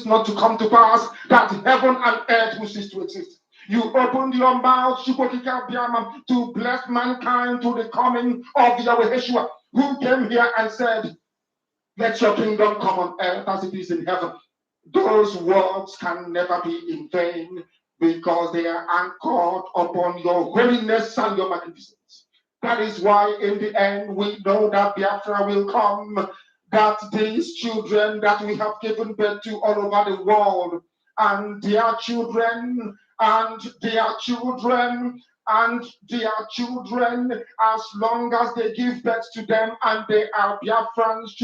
Not to come to pass, that heaven and earth will cease to exist. You opened your mouth to bless mankind to the coming of Yahweh Yeshua, who came here and said, let your kingdom come on earth as it is in heaven. Those words can never be in vain because they are anchored upon your holiness and your magnificence. That is why in the end we know that Biafra will come, that these children that we have given birth to all over the world, and their children, and their children, and their children, as long as they give birth to them and they are Biafrans,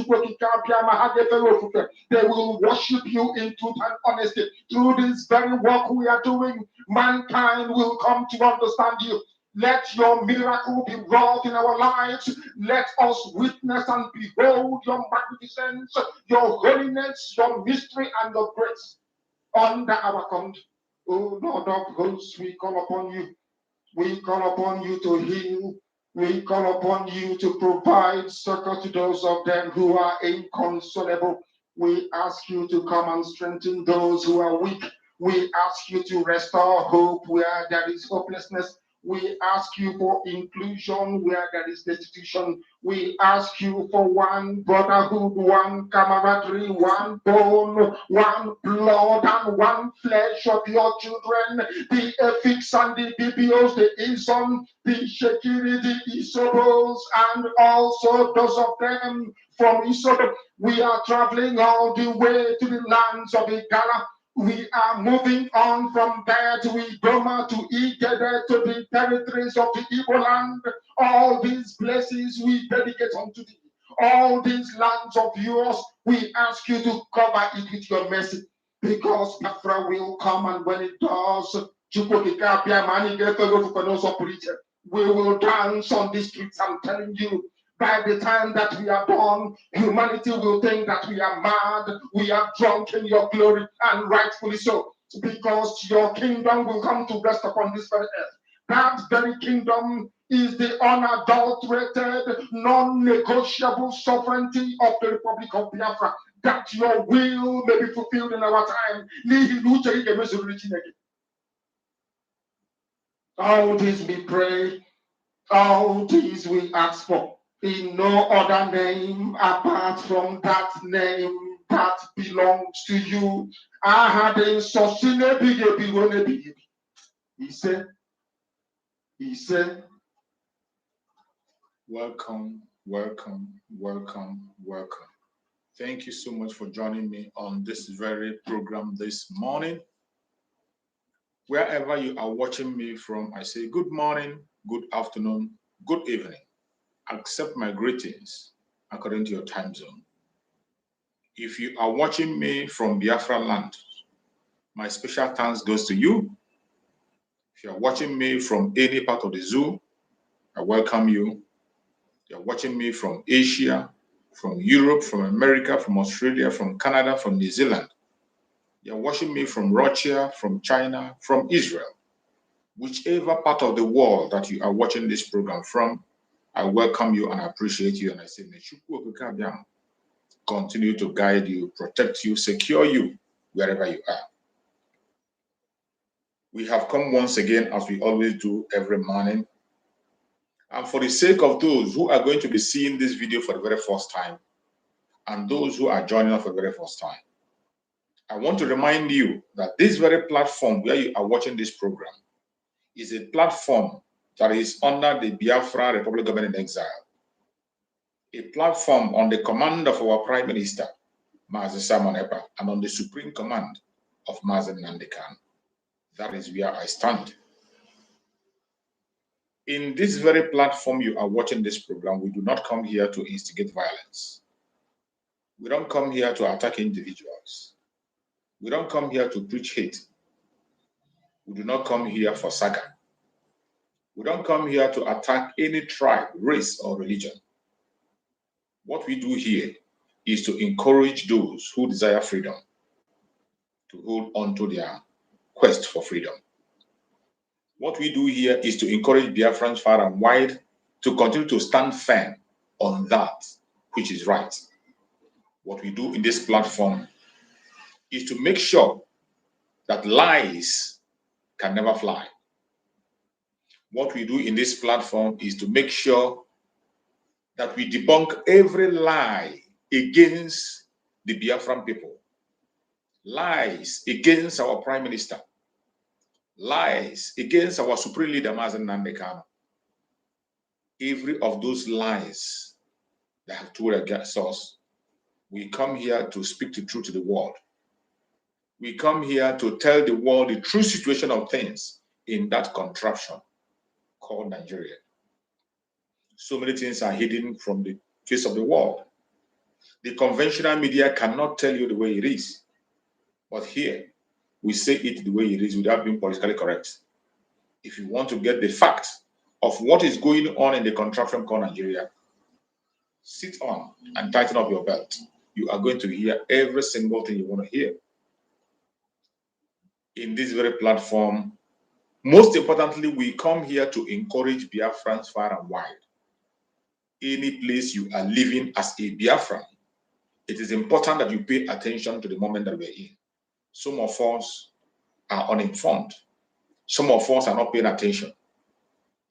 they will worship you in truth and honesty. Through this very work we are doing, mankind will come to understand you. Let your miracle be wrought in our lives. Let us witness and behold your magnificence, your holiness, your mystery, and your grace under our command. Oh Lord of hosts, we call upon you. We call upon you to heal. We call upon you to provide succor to those of them who are inconsolable. We ask you to come and strengthen those who are weak. We ask you to restore hope where there is hopelessness. We ask you for inclusion where there is destitution. We ask you for one brotherhood, one camaraderie, one bone, one blood, and one flesh of your children. The Efiks and the BBOs, the Ison, the Shekiri, the Isobos, and also those of them from Isobo. We are traveling all the way to the lands of Igala. We are moving on from there to Idoma, to Igede, to the territories of the Igbo land. All these places we dedicate unto thee. All these lands of yours, we ask you to cover it with your mercy. Because Biafra will come, and when it does, we will dance on the streets. I'm telling you. By the time that we are born, humanity will think that we are mad, we are drunk in your glory, and rightfully so, because your kingdom will come to rest upon this very earth. That very kingdom is the unadulterated, non-negotiable sovereignty of the Republic of Biafra, that your will may be fulfilled in our time. All this we pray, all this we ask for. In no other name apart from that name that belongs to you. I had a he said, welcome, welcome, welcome, welcome. Thank you so much for joining me on this very program this morning. Wherever you are watching me from, I say good morning, good afternoon, good evening. Accept my greetings according to your time zone. If you are watching me from Biafra land, my special thanks goes to you. If you are watching me from any part of the zoo, I welcome you. If you are watching me from Asia, from Europe, from America, from Australia, from Canada, from New Zealand, you are watching me from Russia, from China, from Israel. Whichever part of the world that you are watching this program from, I welcome you and I appreciate you. And I say, may Chukwu Okike Abiam continue to guide you, protect you, secure you wherever you are. We have come once again, as we always do every morning. And for the sake of those who are going to be seeing this video for the very first time, and those who are joining us for the very first time, I want to remind you that this very platform where you are watching this program is a platform that is under the Biafra Republic Government in Exile, a platform on the command of our Prime Minister, Mazi Simon Ekpa, and on the supreme command of Mazi Nnamdi Kanu. That is where I stand. In this very platform you are watching this program, we do not come here to instigate violence. We don't come here to attack individuals. We don't come here to preach hate. We do not come here for saga. We don't come here to attack any tribe, race, or religion. What we do here is to encourage those who desire freedom to hold on to their quest for freedom. What we do here is to encourage Biafrans far and wide to continue to stand firm on that which is right. What we do in this platform is to make sure that lies can never fly. What we do in this platform is to make sure that we debunk every lie against the Biafran people, lies against our Prime Minister, lies against our Supreme Leader, Mazi Nnamdi Kanu. Every of those lies that have told against us, we come here to speak the truth to the world. We come here to tell the world the true situation of things in that contraption called Nigeria. So many things are hidden from the face of the world. The conventional media cannot tell you the way it is. But here, we say it the way it is without being politically correct. If you want to get the facts of what is going on in the contraption called Nigeria, sit on and tighten up your belt. You are going to hear every single thing you want to hear. In this very platform, most importantly, we come here to encourage Biafrans far and wide. Any place you are living as a Biafran, it is important that you pay attention to the moment that we're in. Some of us are uninformed. Some of us are not paying attention.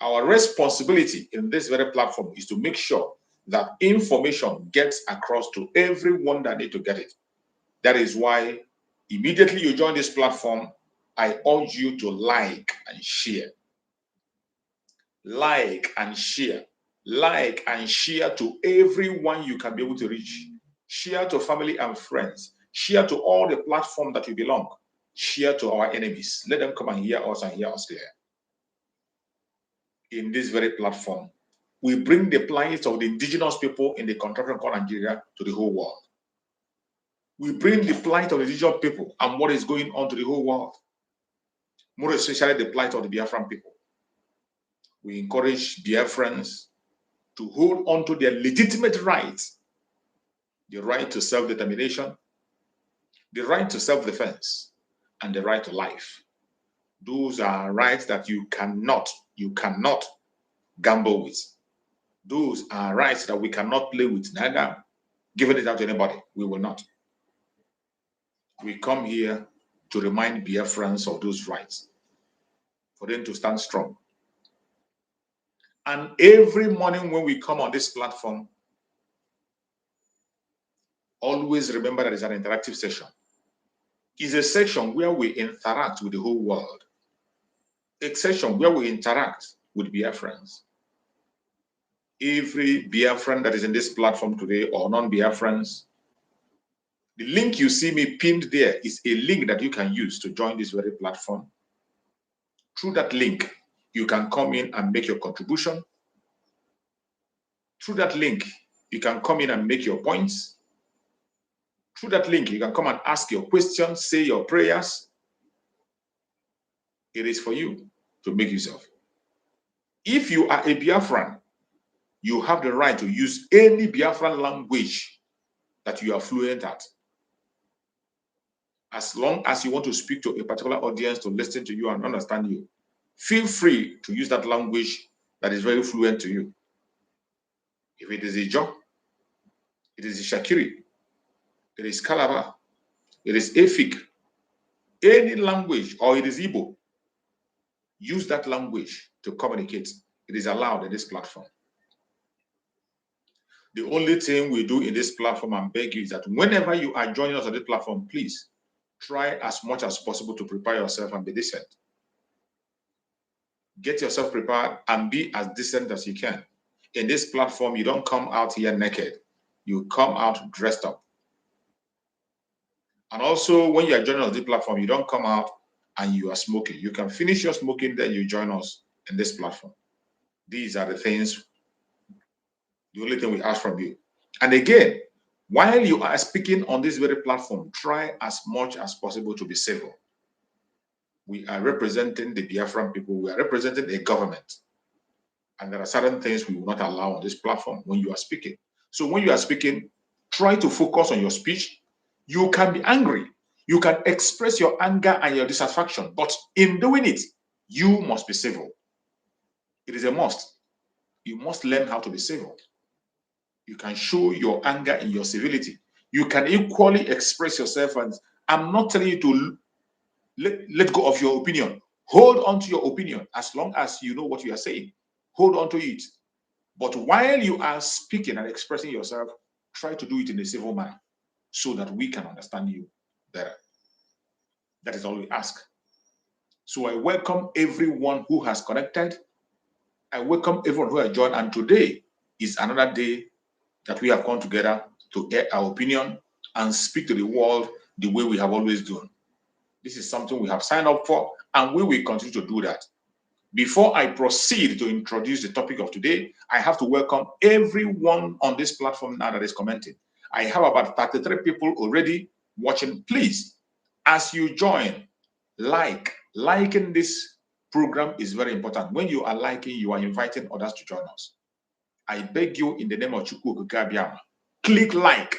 Our responsibility in this very platform is to make sure that information gets across to everyone that needs to get it. That is why immediately you join this platform, I urge you to like and share. Like and share. Like and share to everyone you can be able to reach. Share to family and friends. Share to all the platforms that you belong. Share to our enemies. Let them come and hear us clear. In this very platform, we bring the plight of the indigenous people in the contraption called Nigeria to the whole world. We bring the plight of the indigenous people and what is going on to the whole world. More especially the plight of the Biafran people. We encourage Biafrans to hold on to their legitimate rights, the right to self-determination, the right to self-defense, and the right to life. Those are rights that you cannot gamble with. Those are rights that we cannot play with, neither giving it out to anybody. We will not. We come here to remind Biafrans of those rights, for them to stand strong. And every morning when we come on this platform, always remember that it's an interactive session. It's a section where we interact with the whole world. A session where we interact with Biafrans. Every Biafran that is in this platform today, or non-Biafrans, the link you see me pinned there is a link that you can use to join this very platform. Through that link, you can come in and make your contribution. Through that link, you can come in and make your points. Through that link, you can come and ask your questions, say your prayers. It is for you to make use of. If you are a Biafran, you have the right to use any Biafran language that you are fluent at. As long as you want to speak to a particular audience to listen to you and understand you, feel free to use that language that is very fluent to you. If it is Ijo, it is Shakiri, it is Calabar, it is Efik, any language, or it is Igbo, use that language to communicate. It is allowed in this platform. The only thing we do in this platform, and beg you, is that whenever you are joining us on this platform, please try as much as possible to prepare yourself and be decent. Get yourself prepared and be as decent as you can. In this platform, you don't come out here naked. You come out dressed up. And also, when you are joining us on this platform, you don't come out and you are smoking. You can finish your smoking, then you join us in this platform. These are the things, the only thing we ask from you. And again, while you are speaking on this very platform, try as much as possible to be civil. We are representing the Biafran people. We are representing a government. And there are certain things we will not allow on this platform when you are speaking. So when you are speaking, try to focus on your speech. You can be angry. You can express your anger and your dissatisfaction. But in doing it, you must be civil. It is a must. You must learn how to be civil. You can show your anger in your civility. You can equally express yourself. And I'm not telling you to let go of your opinion. Hold on to your opinion as long as you know what you are saying. Hold on to it. But while you are speaking and expressing yourself, try to do it in a civil manner so that we can understand you better. That is all we ask. So I welcome everyone who has connected. I welcome everyone who has joined. And today is another day that we have come together to get our opinion and speak to the world the way we have always done. This is something we have signed up for, and we will continue to do that. Before I proceed to introduce the topic of today, I have to welcome everyone on this platform now that is commenting. I have about 33 people already watching. Please, as you join, liking this program is very important. When you are liking, you are inviting others to join us. I beg you in the name of Chukwu Okike, click like.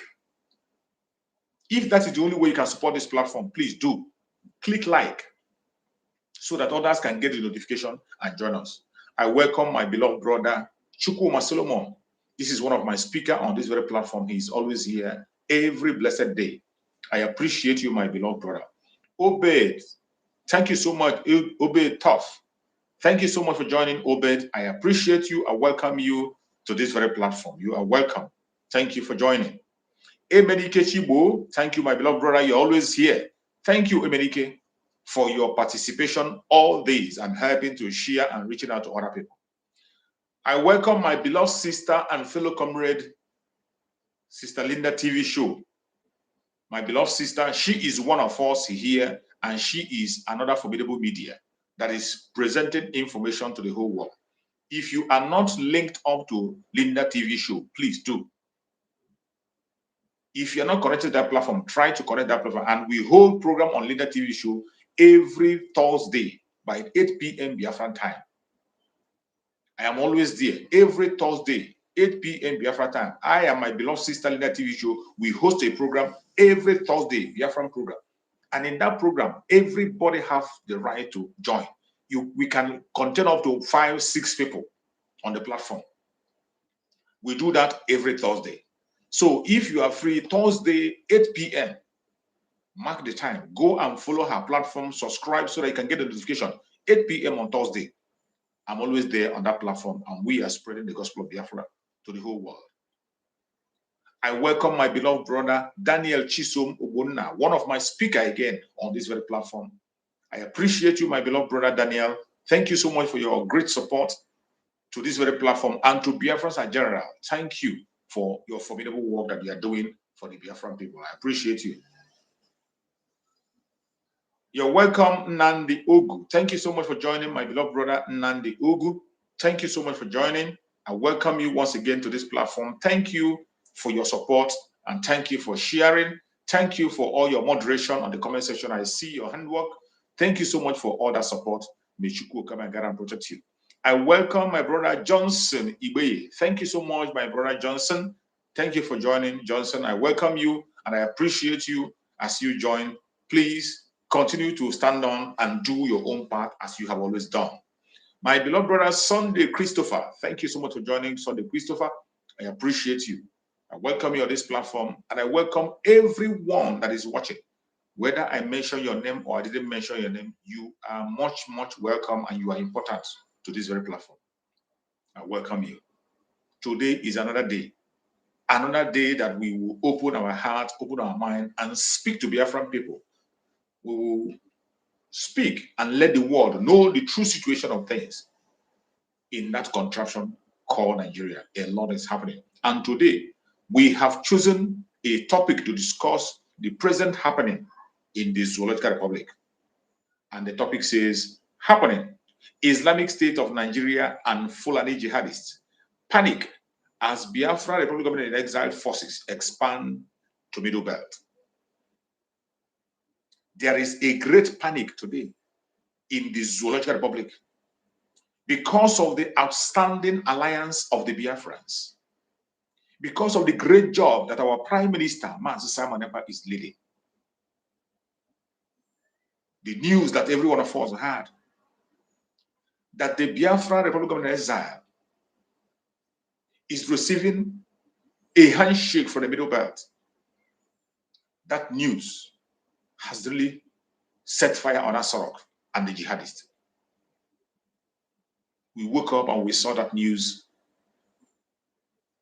If that is the only way you can support this platform, please do. Click like so that others can get the notification and join us. I welcome my beloved brother, Chukwuma Solomon. This is one of my speakers on this very platform. He's always here every blessed day. I appreciate you, my beloved brother. Obed, thank you so much. Obed Tough, thank you so much for joining, Obed. I appreciate you. I welcome you to this very platform. You are welcome. Thank you for joining. Emenike Chibo, thank you, my beloved brother. You're always here. Thank you, Emenike, for your participation all days and helping to share and reaching out to other people. I welcome my beloved sister and fellow comrade, Sister Linda TV Show. My beloved sister, she is one of us here, and she is another formidable media that is presenting information to the whole world. If you are not linked up to Linda TV Show, please do. If you're not connected to that platform, try to connect that platform. And we hold program on Linda TV Show every Thursday by 8 p.m. Biafran time. I am always there every Thursday, 8 p.m. Biafran time. I and my beloved sister Linda TV Show, we host a program every Thursday, Biafran program. And in that program, everybody have the right to join. We can contain up to 5-6 people on the platform. We do that every Thursday. So if you are free Thursday, 8 p.m., mark the time. Go and follow her platform, subscribe so that you can get the notification. 8 p.m. on Thursday. I'm always there on that platform, and we are spreading the gospel of Biafra to the whole world. I welcome my beloved brother, Daniel Chisom Ogbonna, one of my speakers again on this very platform. I appreciate you, my beloved brother, Daniel. Thank you so much for your great support to this very platform and to Biafrans in general. Thank you for your formidable work that you are doing for the Biafran people. I appreciate you. You're welcome, Nandi Ogu. Thank you so much for joining, my beloved brother Nandi Ogu. Thank you so much for joining. I welcome you once again to this platform. Thank you for your support and thank you for sharing. Thank you for all your moderation on the comment section. I see your handwork. Thank you so much for all that support. May Chukwu come and guide and protect you. I welcome my brother Johnson Ibe. Thank you so much, my brother Johnson. Thank you for joining, Johnson. I welcome you and I appreciate you as you join. Please continue to stand on and do your own part as you have always done. My beloved brother Sunday Christopher, thank you so much for joining, Sunday Christopher. I appreciate you. I welcome you on this platform and I welcome everyone that is watching. Whether I mention your name or I didn't mention your name, you are much, much welcome and you are important to this very platform. I welcome you. Today is another day that we will open our heart, open our mind, and speak to Biafran people. We will speak and let the world know the true situation of things in that contraption called Nigeria. A lot is happening. And today, we have chosen a topic to discuss the present happening in the Zoological Republic. And the topic says, happening, Islamic State of Nigeria and Fulani jihadists panic as Biafra Republic Government in Exile forces expand to Middle Belt. There is a great panic today in the Zoological Republic because of the outstanding alliance of the Biafrans, because of the great job that our Prime Minister, Mazi Simon Ekpa, is leading. The news that every one of us had, that the Biafra Republic of Exile is receiving a handshake from the Middle Belt. That news has really set fire on Asarok and the jihadists. We woke up and we saw that news.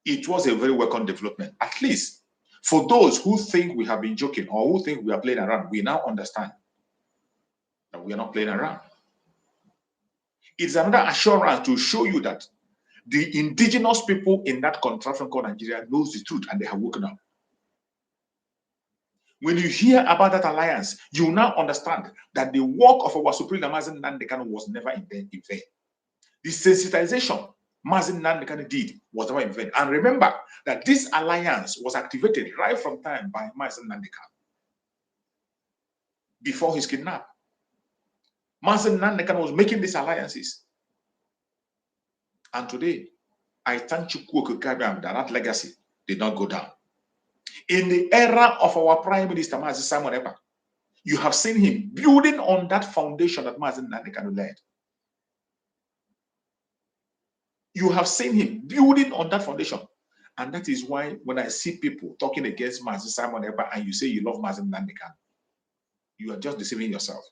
It was a very welcome development. At least for those who think we have been joking or who think we are playing around, we now understand that we are not playing around. It's another assurance to show you that the indigenous people in that contraption called Nigeria knows the truth and they have woken up. When you hear about that alliance, you now understand that the work of our Supreme Mazen Nandekano was never in vain. The sensitization Mazen Nandekano did was never in vain. And remember that this alliance was activated right from time by Mazen Nandekano before his kidnap. Mazen Nandekano was making these alliances. And today, I thank Chukwu that that legacy did not go down. In the era of our Prime Minister, Mazi Simon Ekpa, you have seen him building on that foundation that Mazi Nandekano led. You have seen him building on that foundation. And that is why when I see people talking against Mazi Simon Ekpa and you say you love Mazi Nandekano, you are just deceiving yourself.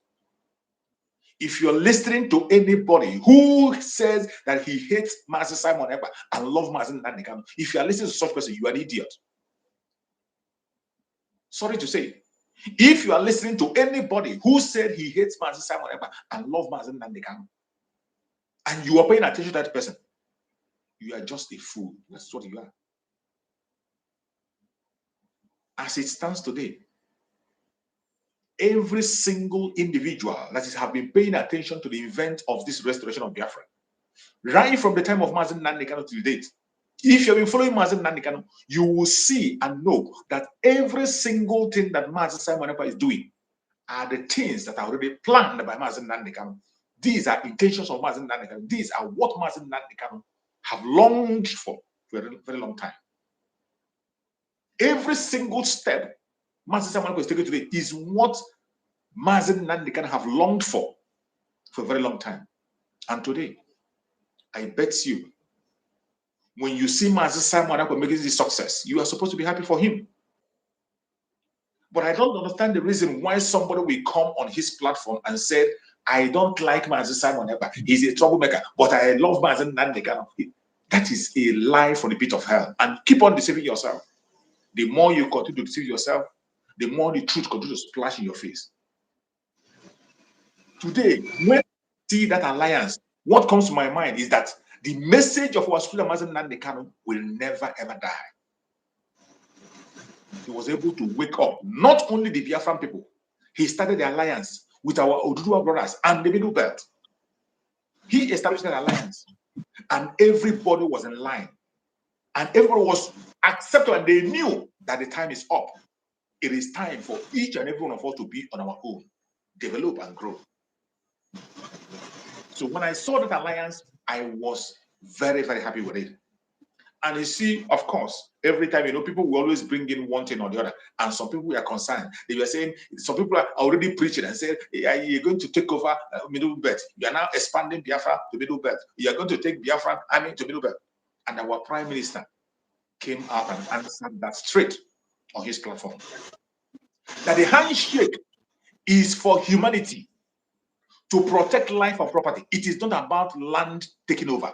If you're listening to anybody who says that he hates Mazi Simon Ekpa and loves Mazi Nandekano, if you are listening to such a person, you are an idiot. Sorry to say, if you are listening to anybody who said he hates Mazi Simon Ekpa and loves Mazi Nandekano, and you are paying attention to that person, you are just a fool. That's what you are. As it stands today, every single individual that have been paying attention to the event of this restoration of Biafra, right from the time of Mazi Nandekano to date, if you've been following Mazi Nandekano, you will see and know that every single thing that Mazi Simon Ekpa is doing are the things that are already planned by Mazi Nandekano. These are intentions of Mazi Nandekano. These are what Mazi Nandekano have longed for a very, very long time. Every single step Mazi Simon Ekpa is taking today is what Mazi Nandekano have longed for a very long time. And today, I bet you, when you see Mazi Simon Ekpa making this success, you are supposed to be happy for him. But I don't understand the reason why somebody will come on his platform and say, I don't like Mazi Simon Ekpa. He's a troublemaker, but I love Mazi Nandekano. That is a lie from the pit of hell. And keep on deceiving yourself. The more you continue to deceive yourself, the more the truth continues to splash in your face. Today, when I see that alliance, what comes to my mind is that the message of our school Mazi Nandekano will never ever die. He was able to wake up not only the Biafran people, he started the alliance with our Oduduwa brothers and the Middle Belt. He established an alliance, and everybody was in line, and everybody was accepted, and they knew that the time is up. It is time for each and every one of us to be on our own, develop and grow. So when I saw that alliance, I was very, very happy with it. And you see, of course, every time, people will always bring in one thing or the other. And some people are concerned. They were saying, some people are already preaching and saying, you're going to take over Middle Belt. You are now expanding Biafra to Middle Belt. You are going to take Biafra army to Middle Belt. And our prime minister came out and answered that straight on his platform. That the handshake is for humanity to protect life and property. It is not about land taking over.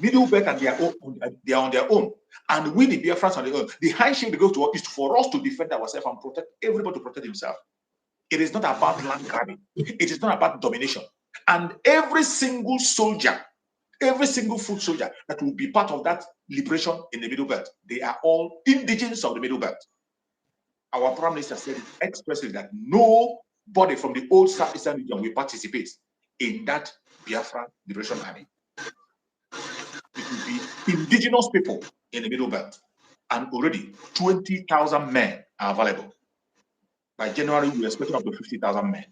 Middle Belt and they are on their own, and we the Biafrans on their own. The handshake they go to is for us to defend ourselves and protect everybody to protect himself. It is not about land grabbing. It is not about domination. And every single soldier, every single foot soldier that will be part of that liberation in the Middle Belt, they are all indigenous of the Middle Belt. Our Prime Minister said expressly that nobody from the old Southeastern region will participate in that Biafra Liberation Army. It will be indigenous people in the Middle Belt, and already 20,000 men are available. By January, we're expecting up to 50,000 men.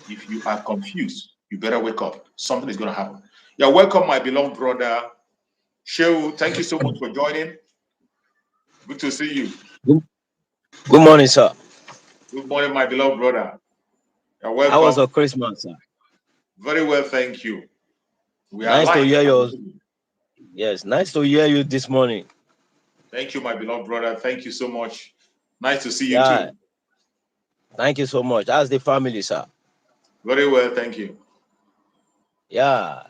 If you are confused, you better wake up. Something is going to happen. You're welcome, my beloved brother Shehu. Thank you so much for joining. Good to see you. Good morning, sir. Good morning, my beloved brother. You're welcome. How was your Christmas, sir? Very well, thank you. We are nice live. To hear you. Yes, nice to hear you this morning. Thank you, my beloved brother. Thank you so much. Nice to see you too. Thank you so much. How's the family, sir? Very well, thank you. Yeah,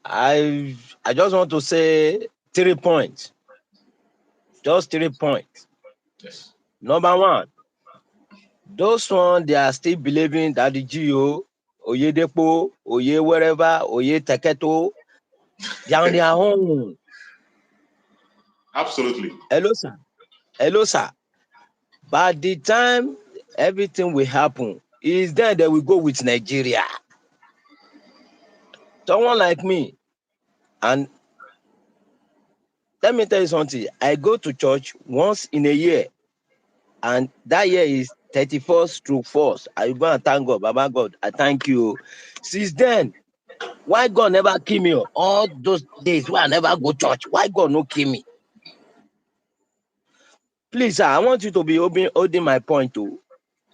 I just want to say 3 points. Just 3 points. Yes. Number one, those one they are still believing that the GO, Oyedepo, Oye wherever, Oye Teketo, they are on their own. Absolutely. Hello, sir. Hello, sir. By the time everything will happen, is then they will go with Nigeria. Someone like me, and let me tell you something. I go to church once in a year, and that year is 31st through 1st. I go and thank God, Baba God, I thank you. Since then, why God never kill me? All those days where I never go church, why God no kill me? Please, sir, I want you to be holding my point too.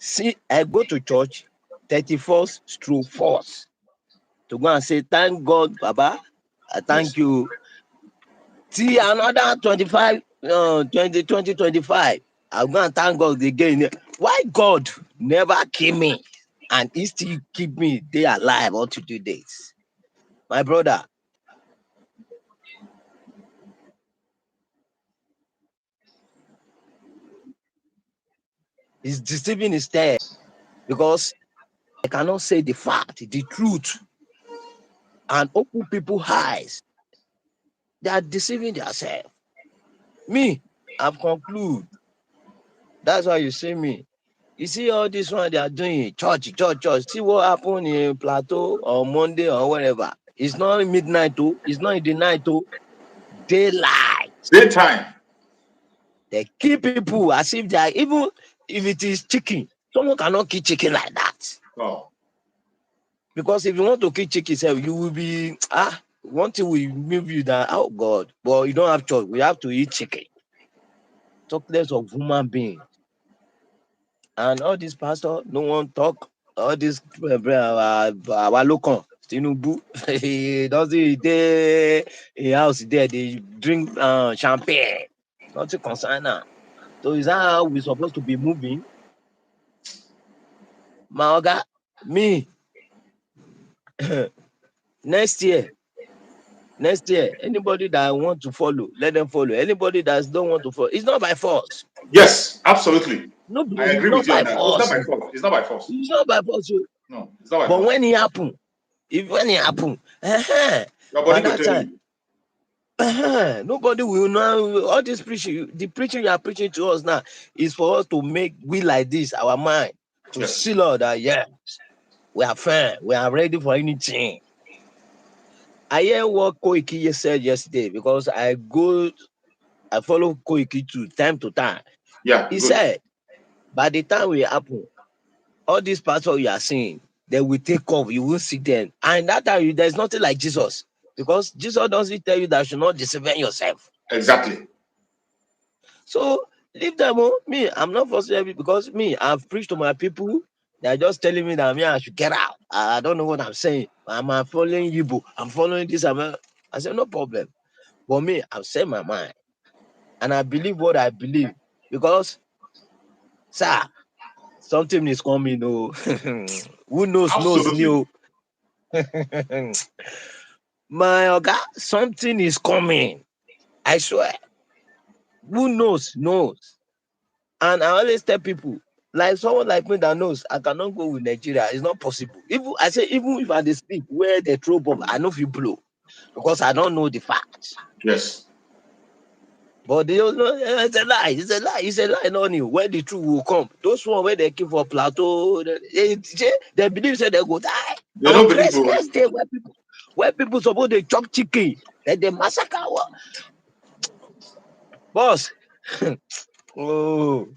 See, I go to church 31st through 1st to go and say, thank God, Baba, I thank you. See, another 2025, I'm going to thank God again. Why God never kill me and he still keep me there alive all to do this? My brother, he's deceiving his head because I cannot say the fact, the truth, and open people's eyes. They are deceiving themselves. Me, I've concluded. That's why you see me. You see all this one they are doing, church. See what happened in Plateau on Monday or whatever. It's not midnight too. It's not in the night too. Daylight. Daytime. They kill people as if they are, even if it is chicken. Someone cannot kill chicken like that. Oh. Because if you want to kill chicken, you will be one thing will move you that, oh God, but you don't have choice. We have to eat chicken. Talk less of human being. And all this pastor, no one talk. All this our local Tinubu, he doesn't dey a house there. They drink champagne. Nothing concern now. So is that how we supposed to be moving? My oga, me next year, anybody that want to follow, let them follow. Anybody that don't want to follow, it's not by force. Yes, absolutely. No, I agree with you on that. It's not by force. It's not by force. No, it's not by force. But when it happen, when it happen, your body will tell you. Nobody will know all this preaching. The preaching you are preaching to us now is for us to make we like this our mind to Yes. seal out that yeah, we are firm, we are ready for anything. I hear what Koiki said yesterday because I follow Koiki to time. Yeah, He good. said, by the time we happen, all these pastors you are seeing, they will take off. You will see them. And that time, there's nothing like Jesus. Because Jesus doesn't tell you that you should not deceive yourself. Exactly. So leave them. Oh. Me, I'm not frustrated because me, I've preached to my people. They're just telling me that me, I should get out. I don't know what I'm saying. I'm following Yibo. I'm following this. I said, no problem. But me, I've said my mind. And I believe what I believe. Because, sir, something is coming. Oh. Who knows Absolutely. new. My Oga, something is coming. I swear. Who knows? And I always tell people, like someone like me that knows I cannot go with Nigeria. It's not possible. Even if I dey speak where they throw bomb, I know if you blow because I don't know the facts. Yes. But they don't know it's a lie. It's a lie, no new. When the truth will come, those one where they keep for plateau, they believe say they go die. They On don't believe. Christmas Day, where people suppose they chop chicken, then they massacre. Boss, oh,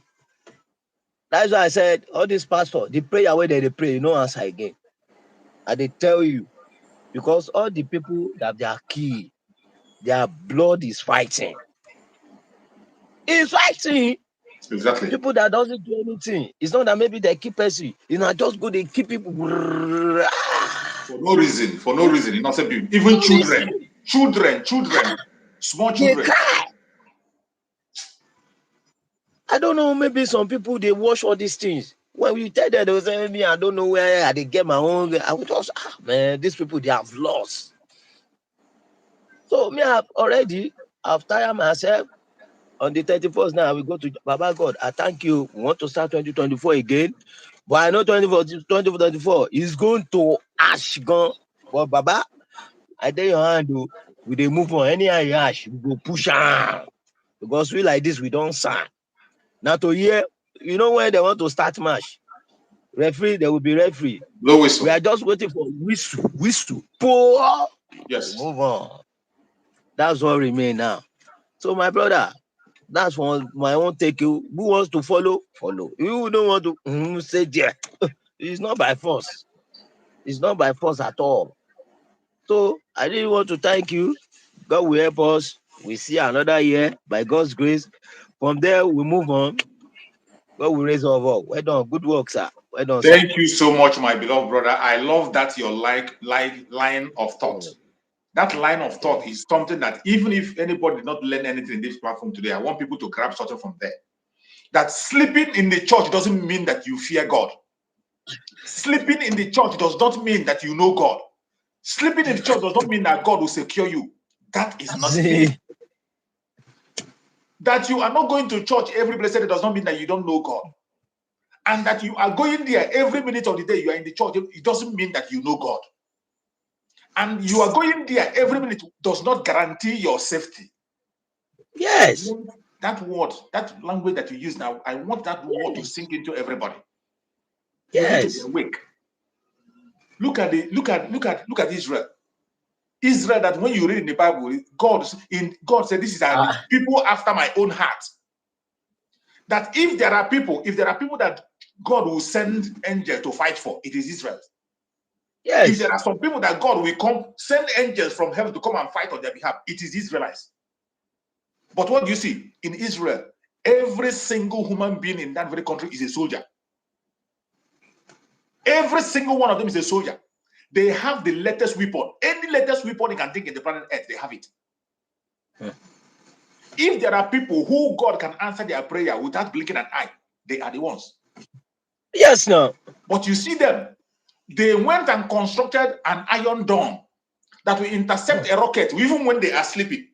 that's why I said all these pastors, the prayer where they pray, you no answer again. And they tell you because all the people that they are killed, their blood is fighting. It's fighting. Exactly. People that doesn't do anything. It's not that maybe they keep person. You know, just go they keep people. For no reason. For no reason. Innocent people. Even children. Children. Small They children. cry. I don't know. Maybe some people they watch all these things. When we tell them, they will say, me, I don't know where they get my own. I would just, man, these people they have lost. So me, I've tired myself. On the 31st now, we go to Baba God. I thank you. We want to start 2024 again. But I know 2024 is going to ash gone. But Baba, I tell your hand, we they move on. Any ash, we go push on. Because we like this, we don't sign. Now to hear, you know when they want to start match, referee, there will be referee. Blow whistle. We are just waiting for whistle. Pour. Yes. Move on. That's what remain now. So my brother, that's my own take. You who wants to follow? Follow. You don't want to say there. It's not by force. It's not by force at all. So I really want to thank you. God will help us. We see another year by God's grace. From there, we move on. God will raise our up. Well done. Good work, sir. Well done, sir. Thank you so much, my beloved brother. I love that your line of thought. That line of thought is something that even if anybody did not learn anything in this platform today, I want people to grab something from there. That sleeping in the church doesn't mean that you fear God. Sleeping in the church does not mean that you know God. Sleeping in the church does not mean that God will secure you. That is not it. That you are not going to church every blessed day does not mean that you don't know God. And that you are going there every minute of the day you are in the church, it doesn't mean that you know God. And you are going there every minute does not guarantee your safety. Yes. That word, that language that you use now, I want that word to sink into everybody. You need to be awake. Look at Israel. Israel, that when you read in the Bible, God said, this is people after my own heart. That if there are people that God will send angels to fight for, it is Israel. Yes. If there are some people that God will send angels from heaven to come and fight on their behalf, it is Israelites. But what do you see? In Israel, every single human being in that very country is a soldier. Every single one of them is a soldier. They have the latest weapon. Any latest weapon you can think in the planet Earth, they have it. If there are people who God can answer their prayer without blinking an eye, they are the ones. Yes, no. But you see them, they went and constructed an iron dome that will intercept a rocket even when they are sleeping.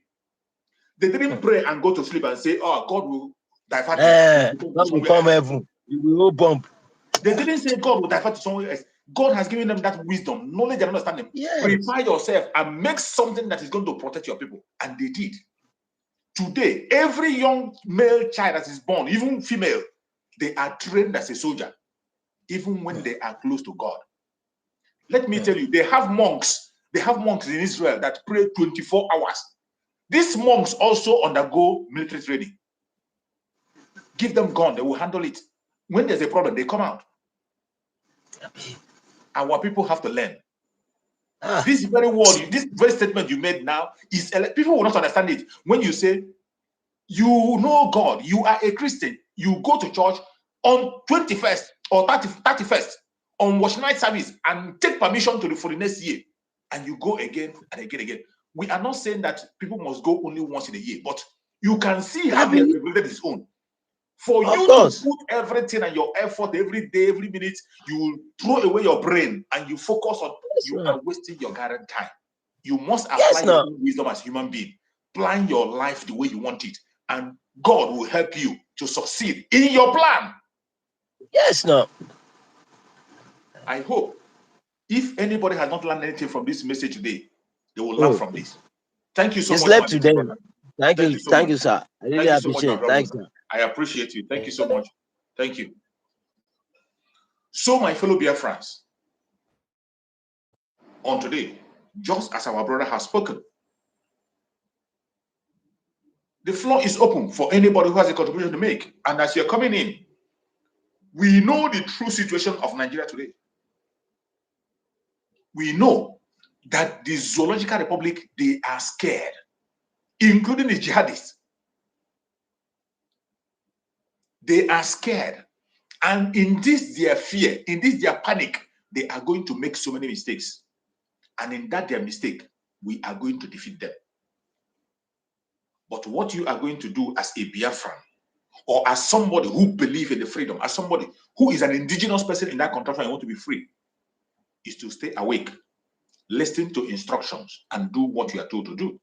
They didn't pray and go to sleep and say, oh, God will divert God will come heaven. You will bump. They didn't say God will divert to somewhere else. God has given them that wisdom, knowledge, and understanding. Yes. Prepare yourself and make something that is going to protect your people. And they did. Today, every young male child that is born, even female, they are trained as a soldier, even when they are close to God. Let me tell you, they have monks. They have monks in Israel that pray 24 hours. These monks also undergo military training. Give them gun, they will handle it. When there's a problem, they come out. Our people have to learn. This very word, this very statement you made now is people will not understand it. When you say you know God, you are a Christian, you go to church on 21st or 31st on wash night service and take permission for the next year, and you go again and again. We are not saying that people must go only once in a year, but you can see how he has regulated his own. For you to put everything and your effort every day, every minute, you throw away your brain and you focus on, you are wasting your guaranteed time. You must apply your own wisdom as a human being. Plan your life the way you want it, and God will help you to succeed in your plan. Yes, no. I hope if anybody has not learned anything from this message today, they will learn from this. Thank you so much. Left today. Thank you, so much. Sir. I really appreciate it. Thanks, sir. I appreciate you. Thank you so much. Thank you. So, my fellow Biafrans, on today, just as our brother has spoken, the floor is open for anybody who has a contribution to make. And as you're coming in, we know the true situation of Nigeria today. We know that the Zoological Republic, they are scared, including the jihadists. They are scared. And in this their fear, in this their panic, they are going to make so many mistakes. And in that their mistake, we are going to defeat them. But what you are going to do as a Biafran, or as somebody who believes in the freedom, as somebody who is an indigenous person in that country and want to be free, is to stay awake, listen to instructions, and do what you are told to do.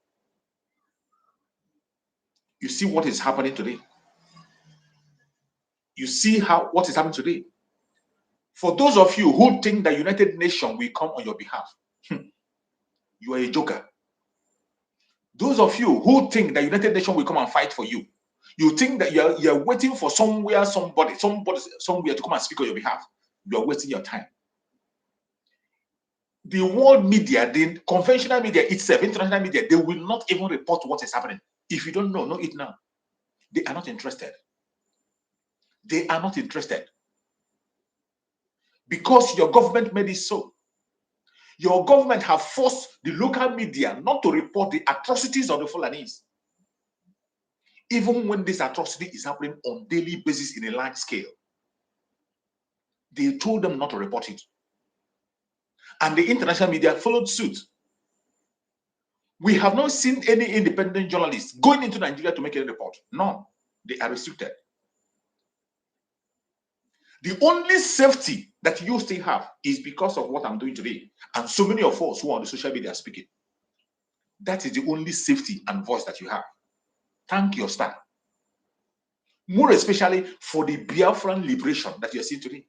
You see what is happening today. You see what is happening today. For those of you who think the United Nations will come on your behalf, you are a joker. Those of you who think the United Nations will come and fight for you, you think that you're waiting for somebody somewhere to come and speak on your behalf. You are wasting your time. The world media, the conventional media itself, international media, they will not even report what is happening. If you don't know it now. They are not interested. They are not interested. Because your government made it so. Your government have forced the local media not to report the atrocities of the Fulanis. Even when this atrocity is happening on daily basis in a large scale. They told them not to report it. And the international media followed suit. We have not seen any independent journalists going into Nigeria to make a report. No, they are restricted. The only safety that you still have is because of what I'm doing today. And so many of us who are on the social media are speaking. That is the only safety and voice that you have. Thank your star. More especially for the Biafran liberation that you are seeing today.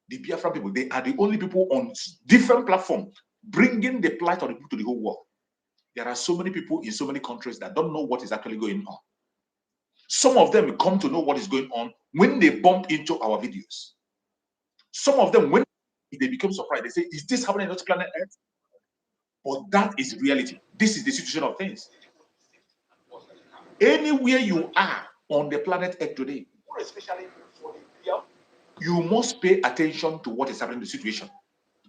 The Biafran people, they are the only people on different platforms bringing the plight of the people to the whole world. There are so many people in so many countries that don't know what is actually going on. Some of them come to know what is going on when they bump into our videos. Some of them, when they become surprised, they say, is this happening on planet Earth? But that is reality. This is the situation of things. Anywhere you are on the planet Earth today, especially for the you must pay attention to what is happening in the situation.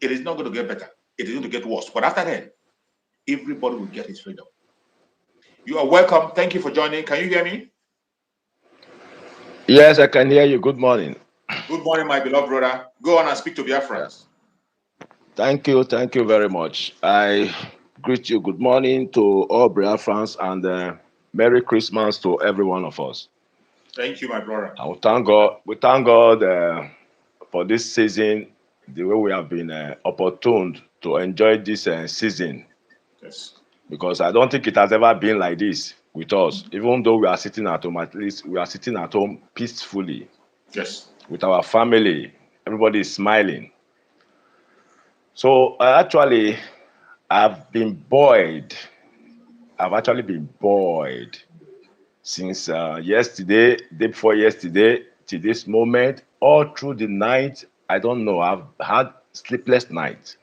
It is not going to get better. It is going to get worse. But after that, everybody will get his freedom. You are welcome. Thank you for joining. Can you hear me? Yes, I can hear you. Good morning. Good morning, my beloved brother. Go on and speak to Biafrans. Thank you. Thank you very much. I greet you. Good morning to all Biafrans and Merry Christmas to every one of us. Thank you, my brother. I will thank God. We thank God for this season, the way we have been opportuned to enjoy this season. Yes. Because I don't think it has ever been like this with us. Even though we are sitting at home, at least we are sitting at home peacefully. Yes. With our family. Everybody is smiling. So actually, I've been buoyed. I've actually been buoyed since yesterday, day before yesterday, to this moment, all through the night. I don't know. I've had sleepless night.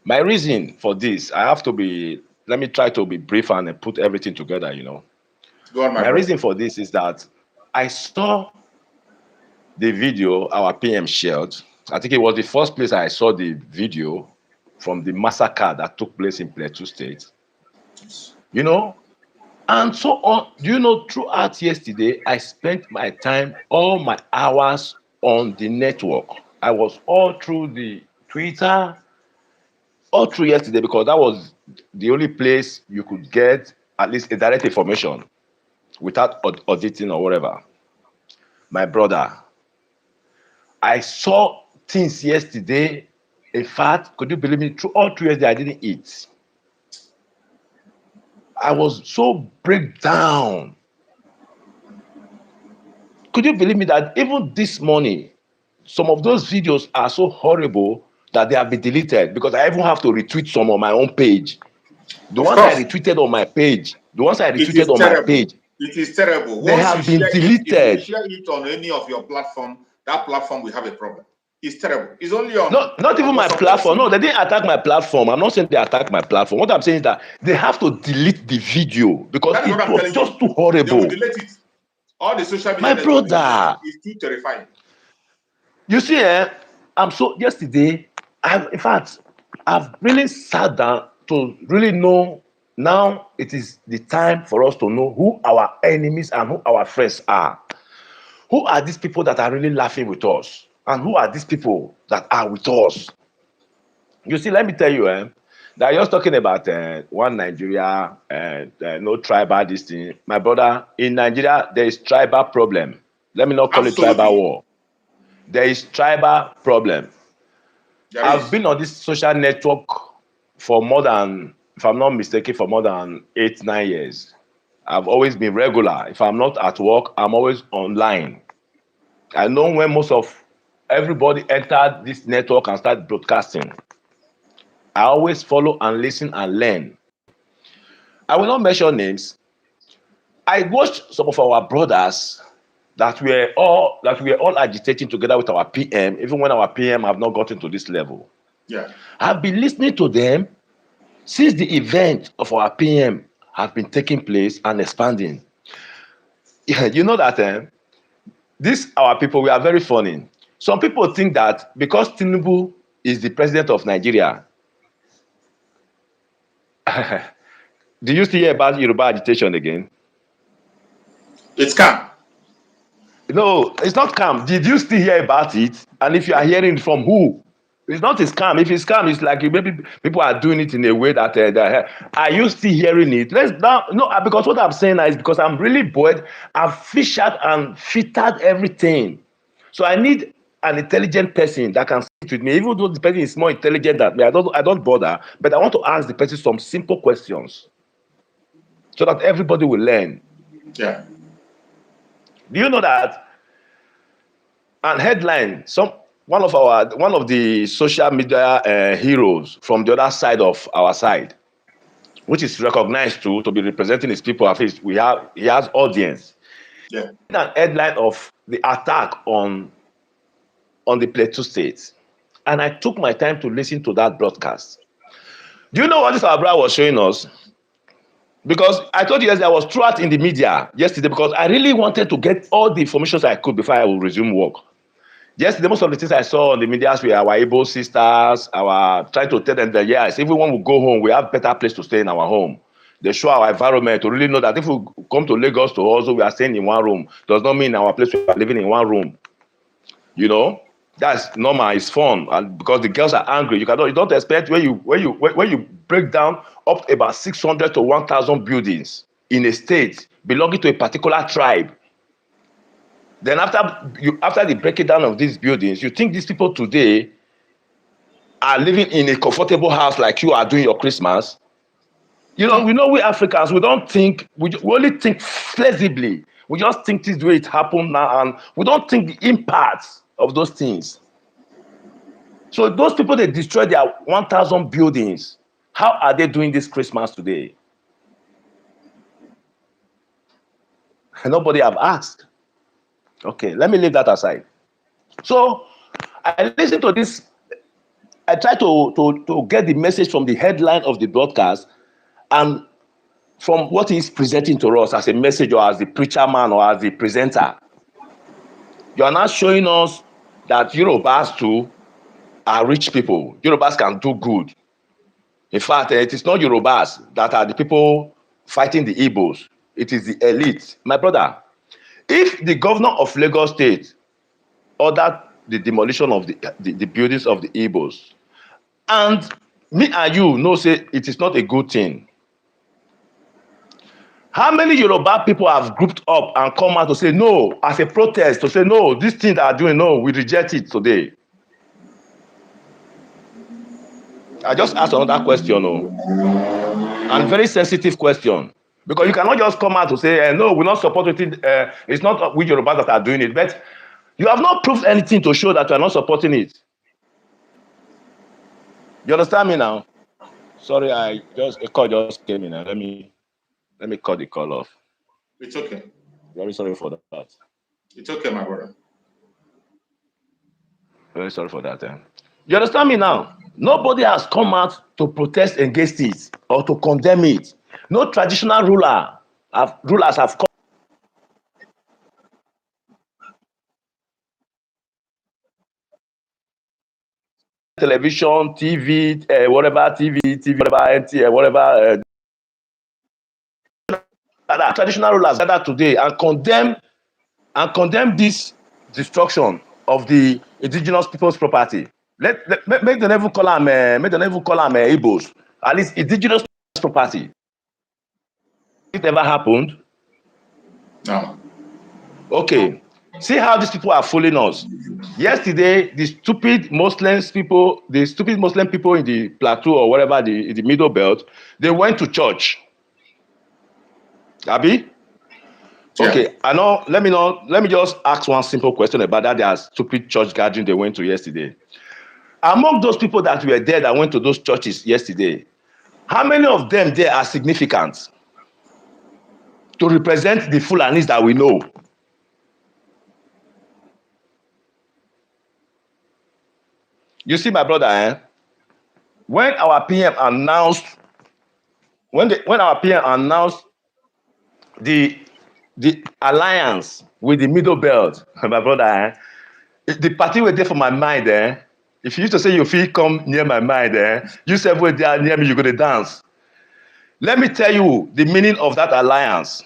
My reason for this, I have to be. Let me try to be brief and put everything together. Go on, my My brother. reason for this is that I saw the video our PM shared. I think it was the first place I saw the video from the massacre that took place in Plateau State. You know, and so on. Do you know, throughout yesterday, I spent my time, all my hours on the network. I was all through the Twitter, all through yesterday, because that was the only place you could get at least a direct information without auditing or whatever. My brother, I saw things yesterday. In fact, could you believe me? Through all 3 years, I didn't eat. I was so breakdown. Could you believe me that even this morning, some of those videos are so horrible that they have been deleted, because I even have to retweet some on my own page. The Of ones I course, retweeted on my page, it is terrible. page, It is terrible. they Once you have been share it, if you deleted. share it on any of your platform, that platform will have a problem. It's terrible. It's only on Not even my WhatsApp that I platform. see No, it. they didn't attack my platform. I'm not saying they attacked my platform. What I'm saying is that they have to delete the video because That is what it I'm was telling you. just too They will horrible. delete it. All the social My media networks will delete it. brother, It's too terrifying. you see, I'm so yesterday. In fact, I've really sat down to really know. Now it is the time for us to know who our enemies and who our friends are. Who are these people that are really laughing with us, and who are these people that are with us? You see, let me tell you, that you're talking about one Nigeria, no tribal this thing. My brother, in Nigeria, there is tribal problem. Let me not call it tribal Absolutely. war. There is tribal problem. There I've is. been on this social network for more than, if I'm not mistaken, for more than 8, 9 years. I've always been regular. If I'm not at work, I'm always online. I know when most of everybody entered this network and start broadcasting. I always follow and listen and learn. I will not mention names. I watched some of our brothers that we are all agitating together with our PM, even when our PM have not gotten to this level. Yeah. I've been listening to them since the event of our PM have been taking place and expanding. Yeah, you know that this our people, we are very funny. Some people think that because Tinubu is the president of Nigeria, do you still hear about Yoruba agitation again? It's calm. No, it's not scam. Did you still hear about it? And if you are hearing from who? It's not a scam. If it's scam, it's like maybe people are doing it in a way that are you still hearing it? Let's now no, because what I'm saying is because I'm really bored. I've fished out and filtered everything. So I need an intelligent person that can sit with me, even though the person is more intelligent than me. I don't bother, but I want to ask the person some simple questions so that everybody will learn. Yeah. Do you know that? And headline, one of the social media heroes from the other side of our side, which is recognized to be representing his people. At least he has audience. Yeah. An headline of the attack on the Plateau State, and I took my time to listen to that broadcast. Do you know what this our brother was showing us? Because I told you yesterday I was throughout in the media yesterday because I really wanted to get all the information I could before I will resume work. Yesterday, most of the things I saw on the media were our Igbo sisters, trying to tell them that yes, if we want to go home, we have better place to stay in our home. They show our environment to really know that if we come to Lagos to also we are staying in one room, does not mean our place we are living in one room. You know, that's normal. It's fun, and because the girls are angry, you don't expect when you break down up to about 600 to 1,000 buildings in a state belonging to a particular tribe. Then after the breaking down of these buildings, you think these people today are living in a comfortable house like you are doing your Christmas? You know, No. we Africans, we don't think, we only think flexibly. We just think this way it happened now, and we don't think the impacts of those things. So those people, they destroyed their 1,000 buildings. How are they doing this Christmas today? Nobody have asked. Okay, let me leave that aside. So I listened to this. I tried to get the message from the headline of the broadcast and from what he's presenting to us as a message or as the preacher man or as the presenter. You are now showing us that Yorubas too are rich people. Yorubas can do good. In fact, it is not Yorubas that are the people fighting the Igbos. It is the elite. My brother, if the governor of Lagos State ordered the demolition of the buildings of the Igbos, and me and you know say it is not a good thing, how many Yoruba people have grouped up and come out to say no, as a protest, to say no, this thing they are doing, no, we reject it today? I just asked another question, and very sensitive question, because you cannot just come out to say, no, we're not supporting it. It's not we Yoruba that are doing it, but you have not proved anything to show that you are not supporting it. You understand me now? Sorry, a call just came in. Let me cut the call off. It's okay. Very sorry for that. It's okay, my brother. Very sorry for that. You understand me now? Nobody has come out to protest against it or to condemn it. No traditional rulers have come. Television, TV, whatever, NT, whatever. Traditional rulers gather today and condemn this destruction of the indigenous people's property. Make them even call them Igbos. At least indigenous property. It ever happened? No. Okay. See how these people are fooling us. Yesterday, the stupid Muslim people in the plateau or whatever, in the middle belt, they went to church. Abi? Okay, yeah. I know. Let me just ask one simple question about that. Their stupid church gathering they went to yesterday. Among those people that were there that went to those churches yesterday, how many of them there are significant to represent the Fulanis that we know? You see, my brother, when our PM announced, when our PM announced the alliance with the Middle Belt, my brother, the party were there for my mind. If you used to say your feet come near my mind, you said were there near me, you're going to dance. Let me tell you the meaning of that alliance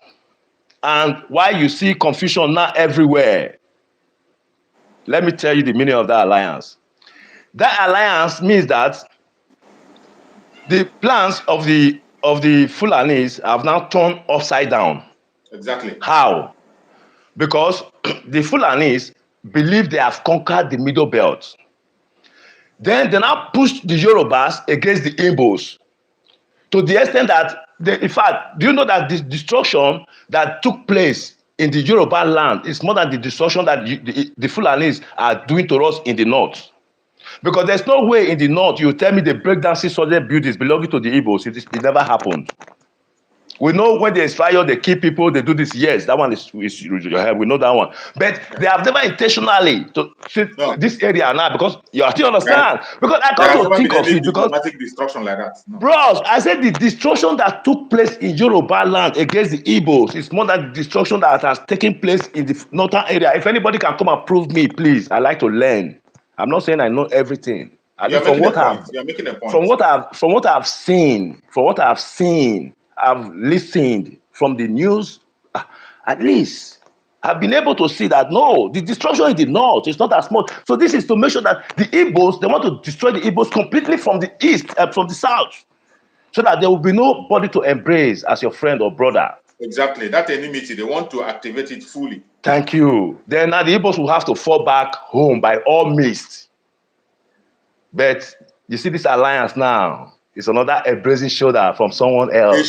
and why you see confusion now everywhere. Let me tell you the meaning of that alliance. That alliance means that the plans of the Fulanis have now turned upside down. Exactly. How? Because the Fulanis believe they have conquered the Middle Belt. Then they now push the Yorubas against the Igbos to the extent that, in fact, do you know that the destruction that took place in the Yoruba land is more than the destruction that the Fulanis are doing to us in the north? Because there's no way in the north you tell me they break down 600 buildings belonging to the Igbos. It never happened. We know when there's fire, they kill people, they do this. Yes, that one is we know that one. But they have never intentionally to this area now, because you still understand. Because I come to think of it, because destruction like that. No. Bros, I said the destruction that took place in Yoruba land against the Igbos is more than the destruction that has taken place in the northern area. If anybody can come and prove me, please. I like to learn. I'm not saying I know everything. From what I've seen, I've listened from the news, at least I've been able to see that no, the destruction in the north is not as much. So this is to make sure that the Igbos, they want to destroy the Igbos completely from the east, from the south, so that there will be nobody to embrace as your friend or brother. Exactly, that enmity, they want to activate it fully. Thank you. Then now the Igbos will have to fall back home by all means. But you see this alliance now, it's another embracing shoulder from someone else. A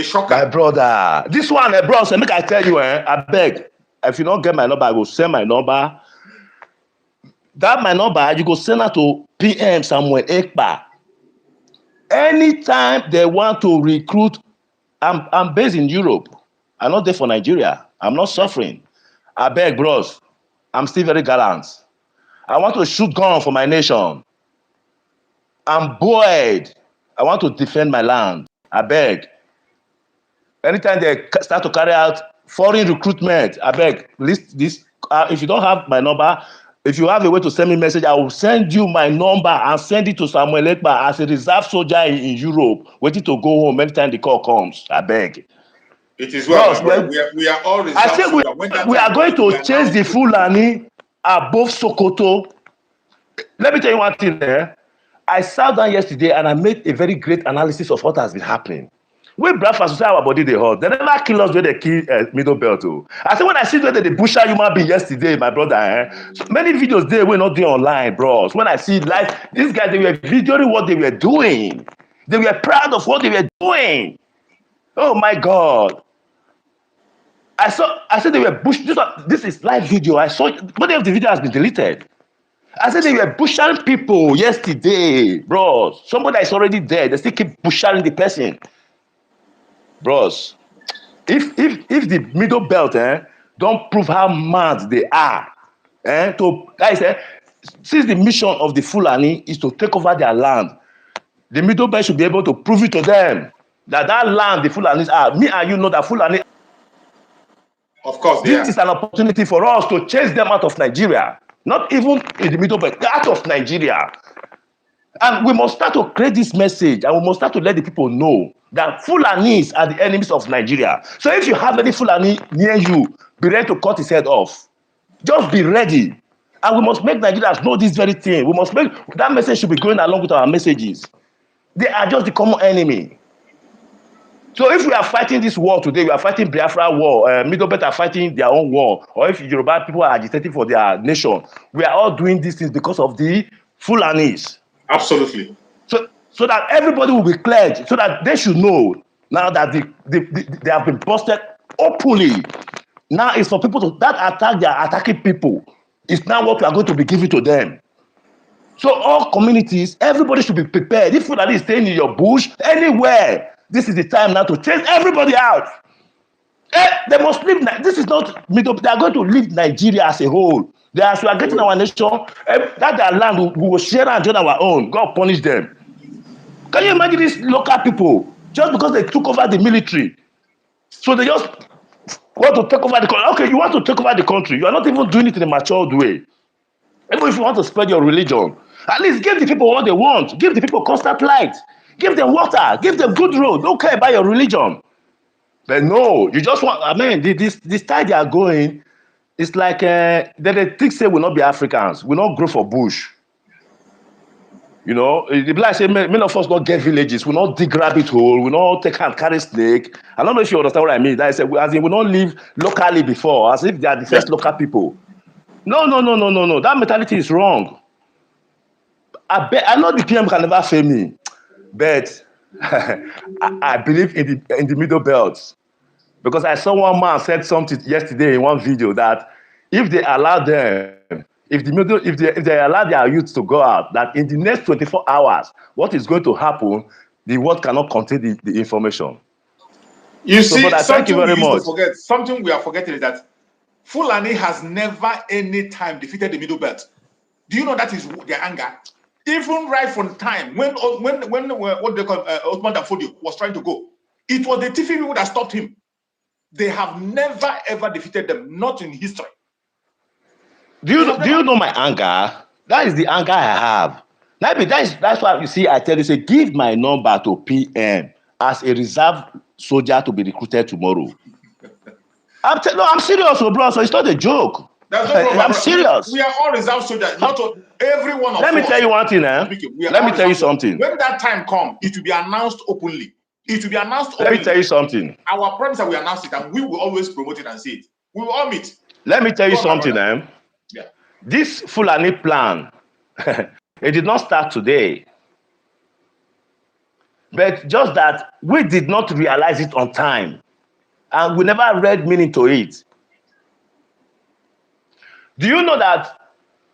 shocker. My brother. This one, bro, so make I tell you, I beg. If you don't get my number, I will send my number. That my number, you go send her to PM Samuel Ekpa. Anytime they want to recruit, I'm based in Europe. I'm not there for Nigeria. I'm not suffering. I beg, bros. I'm still very gallant. I want to shoot gun for my nation. I'm buoyed. I want to defend my land. I beg. Anytime they start to carry out foreign recruitment, I beg, list this. If you don't have my number, if you have a way to send me a message, I will send you my number and send it to Samuel Ekpa as a reserve soldier in Europe, waiting to go home anytime the call comes. I beg. It is well, Bros, my brother. We are all I reserved say soldiers. When that we time are going comes, we to are chase now the Fulani above Sokoto. Let me tell you one thing there. I sat down yesterday and I made a very great analysis of what has been happening. We breakfast, say our body they hot. They never kill us when they kill middle belt. Oh. I say when I see whether the butcher human being yesterday, my brother, so many videos they were not doing online, bros. When I see live, these guys they were videoing what they were doing. They were proud of what they were doing. Oh my God. I said they were bush. This is live video. I saw many of the video has been deleted. I said they were butchering people yesterday, bros. Somebody is already dead. They still keep butchering the person, bros. If the middle belt don't prove how mad they are, to guys, since the mission of the Fulani is to take over their land, the middle belt should be able to prove it to them that land the Fulanis are. Me and you know that Fulani. Of course, they This are. is an opportunity for us to chase them out of Nigeria. Not even in the middle belt, out of Nigeria. And we must start to create this message and we must start to let the people know that Fulanis are the enemies of Nigeria. So if you have any Fulani near you, be ready to cut his head off. Just be ready. And we must make Nigerians know this very thing. We must make that message should be going along with our messages. They are just the common enemy. So if we are fighting this war today, we are fighting Biafra war, Middle Belt are fighting their own war, or if Yoruba people are agitating for their nation, we are all doing these things because of the Fulanis. Absolutely. So that everybody will be cleared, so that they should know now that they have been busted openly. Now it's for people to that attack, they are attacking people. It's now what we are going to be giving to them. So all communities, everybody should be prepared. If Fulani is staying in your bush, anywhere, this is the time now to chase everybody out. They must leave. This is not middle. They are going to leave Nigeria as a whole. They are, as we are getting our nation, that their land, we will share and join our own. God punish them. Can you imagine these local people just because they took over the military? So they just want to take over the country. Okay, you want to take over the country. You are not even doing it in a matured way. Even if you want to spread your religion, at least give the people what they want. Give the people constant light. Give them water. Give them good road. Don't care about your religion. But no, you just want. I mean, this time they are going, it's like they think say we not be Africans. We not grow for bush. You know, the people like say many of us not get villages. We not dig rabbit hole. We not take and carry snake. I don't know if you understand what I mean. That I said, as in we don't live locally before, as if they are the first local people. No. That mentality is wrong. I know the PM can never fail me, but I believe in the middle belts because I saw one man said something yesterday in one video that if they allow them, if they allow their youth to go out, that in the next 24 hours, what is going to happen, the world cannot contain the information. You see, but thank you very much. Something we are forgetting is that Fulani has never any time defeated the middle belt. Do you know that is their anger? Even right from time when what they call Osman Danfodio was trying to go, it was the Tifi people that stopped him. They have never ever defeated them, not in history. Do you know my anger? That is the anger I have. That's why you see I tell you, say give my number to PM as a reserve soldier to be recruited tomorrow. I'm serious, bro. So it's not a joke. That's no problem. I'm serious. We are all reserve soldiers. Not every one of us. Let me tell you one thing, Let me tell you something. When that time comes, it will be announced openly. It will be announced openly. Let me tell you something. Our promise that we announce it, and we will always promote it and say it. We will all meet. Let me tell you something, Yeah. This Fulani plan, it did not start today. But just that we did not realize it on time. And we never read meaning to it. Do you know that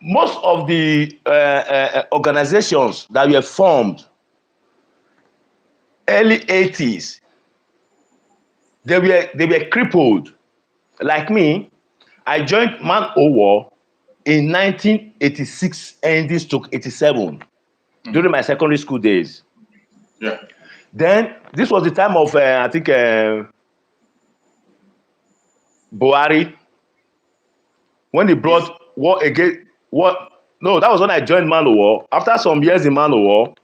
most of the organizations that were formed early 80s, they were crippled. Like me, I joined Man O War in 1986 ending stroke 87 during my secondary school days. Yeah. Then this was the time of I think Buhari, when he brought war against what. No, that was when I joined Man O War. After some years in Man O War,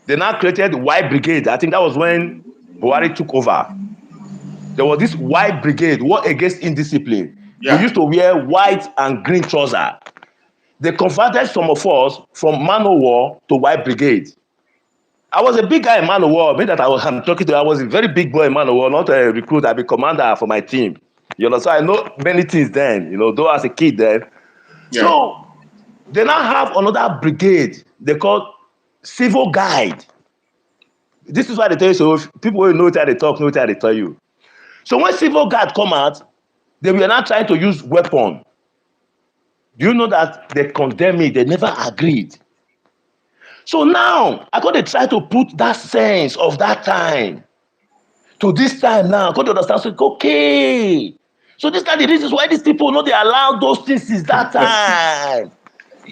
they now created Y Brigade. I think that was when Buhari took over. There was this Y Brigade, war against indiscipline. Yeah. We used to wear white and green trousers. They converted some of us from Man O War to Y Brigade. I was a big guy in Man O War. Me that I'm talking to, I was a very big boy in Man O War, not a recruit. I be commander for my team. You know, so I know many things then, you know, though as a kid then. Yeah. So they now have another brigade they call civil guide. This is why they tell you, so if people will know what they talk, know what they tell you. So when civil guard come out, they were not trying to use weapon. Do you know that they condemn me? They never agreed. So now I got to try to put that sense of that time to this time now. I got to understand. So okay. So this are the reasons why these people know they allowed those things since that time.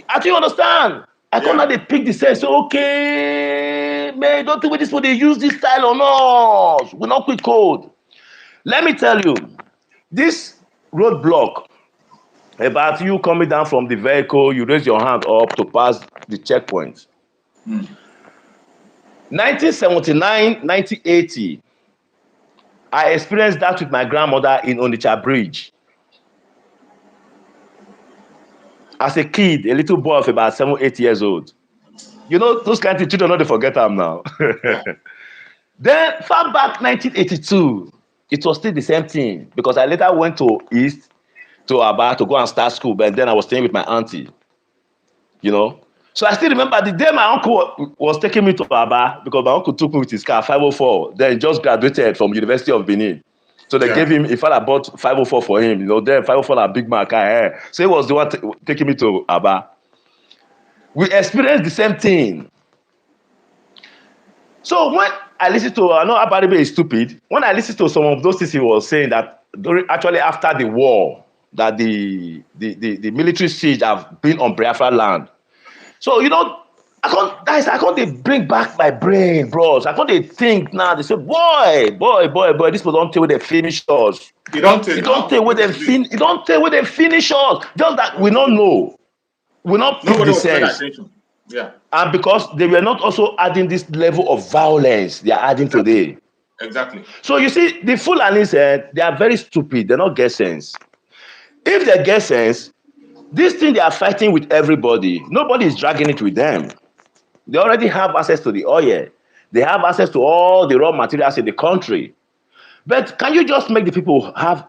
I do you understand? I come now they pick the sense. So okay, man, don't think with this people they use this style on us. We not quick code. Let me tell you, this roadblock about you coming down from the vehicle, you raise your hand up to pass the checkpoint. 1979, 1980, I experienced that with my grandmother in Onitsha Bridge. As a kid, a little boy of about 7, 8 years old. You know, those kind of children, not they forget them now. Then, far back 1982, it was still the same thing because I later went to East, to Aba to go and start school, but then I was staying with my auntie. You know? So I still remember the day my uncle was taking me to Aba because my uncle took me with his car, 504. Then he just graduated from University of Benin. So they gave him, in fact, I bought 504 for him. You know, then 504 a big man car. So he was the one taking me to Aba. We experienced the same thing. So when I listen to, I know Abaribe is stupid. When I listen to some of those things he was saying that actually after the war, that the military siege have been on Biafra land. So, you know, I can't they bring back my brain, bros. I can't they think now. They say, boy, this was don't tell where they finish us. You don't tell You don't tell where they finish us. Just that we don't know. We not pick Nobody the was paying sense. attention. Yeah. And because they were not also adding this level of violence they are adding today. Exactly. So you see, the Fulanis, they are very stupid. They don't get sense. If they get sense, this thing they are fighting with everybody, nobody is dragging it with them. They already have access to the oil. They have access to all the raw materials in the country. But can you just make the people have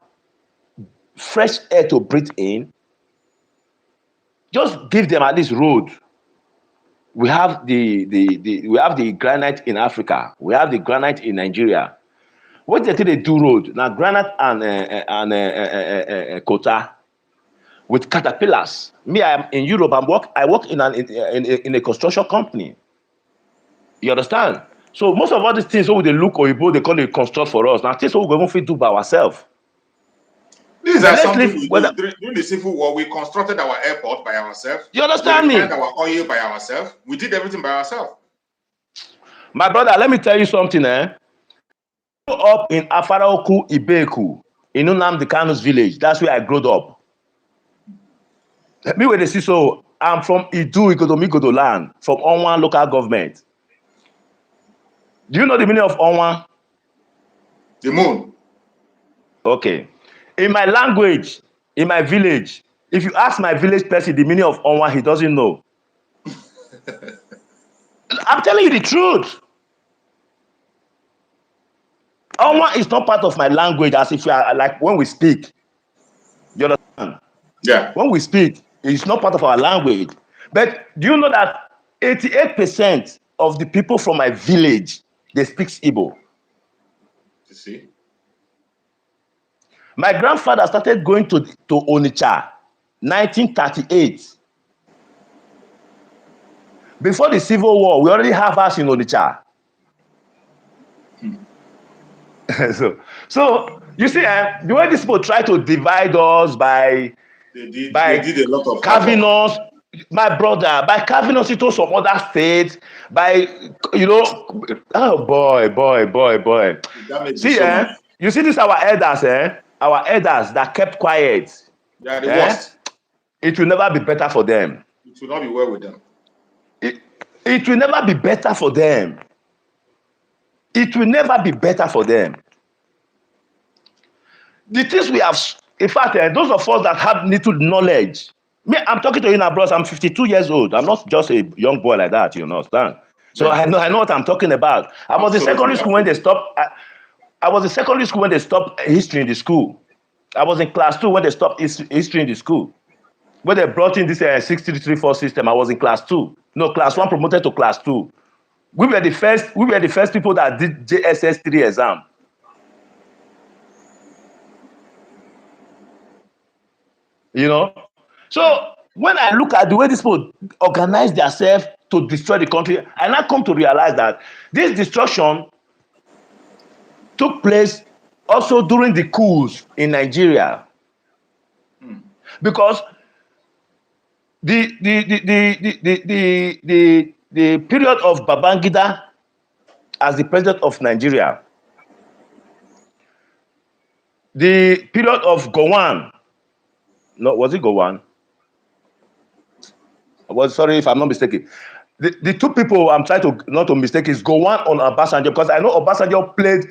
fresh air to breathe in? Just give them at least road. We have we have the granite in Africa. We have the granite in Nigeria. What they do road now? Granite and quota with caterpillars. Me, I am in Europe. I work in a construction company. You understand? So most of all these things, so they look oyibo, they call it construct for us. Now things we go fit do by ourselves. These are something we do. During the Civil War, we constructed our airport by ourselves. You understand me? We refined our oil by ourselves. We did everything by ourselves. My brother, let me tell you something, Up in Afaraoku Ibeku, in Nnamdi Kanu's village. That's where I grew up. Me where they see so, I'm from Idu Igodomigodo land, from Onwan local government. Do you know the meaning of Onwan? The moon. Okay. In my language, in my village, if you ask my village person the meaning of Onwan, he doesn't know. I'm telling you the truth. Onwan is not part of my language as if you are like when we speak. You understand? Yeah. When we speak, it's not part of our language. But do you know that 88% of the people from my village, they speak Igbo? You see? My grandfather started going to Onitsha, 1938. Before the Civil War, we already have us in Onitsha. So you see, the way these people try to divide us by they did a lot of carving havoc. us, my brother, by carving us into some other states, by, you know, oh boy. See, So much. you see this our elders, our elders that kept quiet, They are the worst. it will never be better for them. It will not be well with them. It will never be better for them. It will never be better for them. The things we have, in fact, those of us that have little knowledge, me, I'm talking to you now, bros. I'm 52 years old. I'm not just a young boy like that, you understand? So Yeah. I know what I'm talking about. I was in secondary school when they stopped. I was in secondary school when they stopped history in the school. I was in class 2 when they stopped history in the school. When they brought in this 6334 system, I was in class 2. No, class 1 promoted to class 2. We were the first people that did JSS 3 exam. You know? So when I look at the way these people organize themselves to destroy the country, I now come to realize that this destruction took place also during the coups in Nigeria. Because the period of Babangida as the president of Nigeria, the period of Gowon, no, was it Gowon? Sorry if I'm not mistaken. The two people I'm trying to not to mistake is Gowon on Obasanjo, because I know Obasanjo played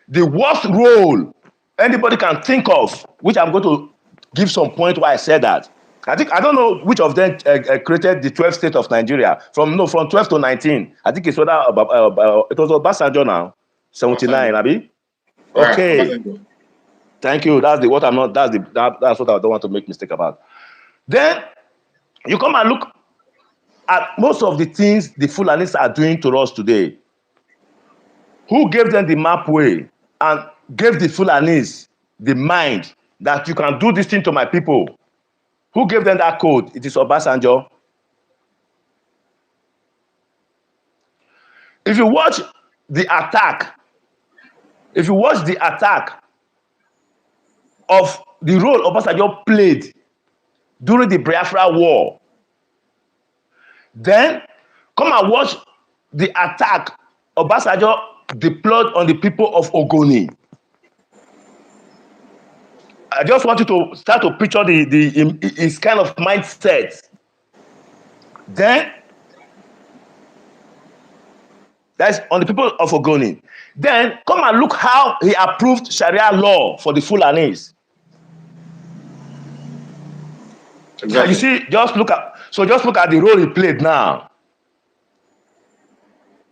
the worst role anybody can think of, which I'm going to give some point why I said that. I don't know which of them created the 12th state of Nigeria from 12 to 19. I think it's whether it was Obasanjo now, 79, Abi. Okay, Obasanjo. Thank you. That's what I don't want to make mistake about. Then you come and look at most of the things the Fulanis are doing to us today. Who gave them the map way and gave the Fulanis the mind that you can do this thing to my people? Who gave them that code? It is Obasanjo. If you watch the attack of the role Obasanjo played during the Biafra War, then come and watch the attack Obasanjo deployed on the people of Ogoni. I just want you to start to picture his kind of mindset. Then that's on the people of Ogoni. Then come and look how he approved Sharia law for the Fulanis. Exactly. You see, just look at the role he played now.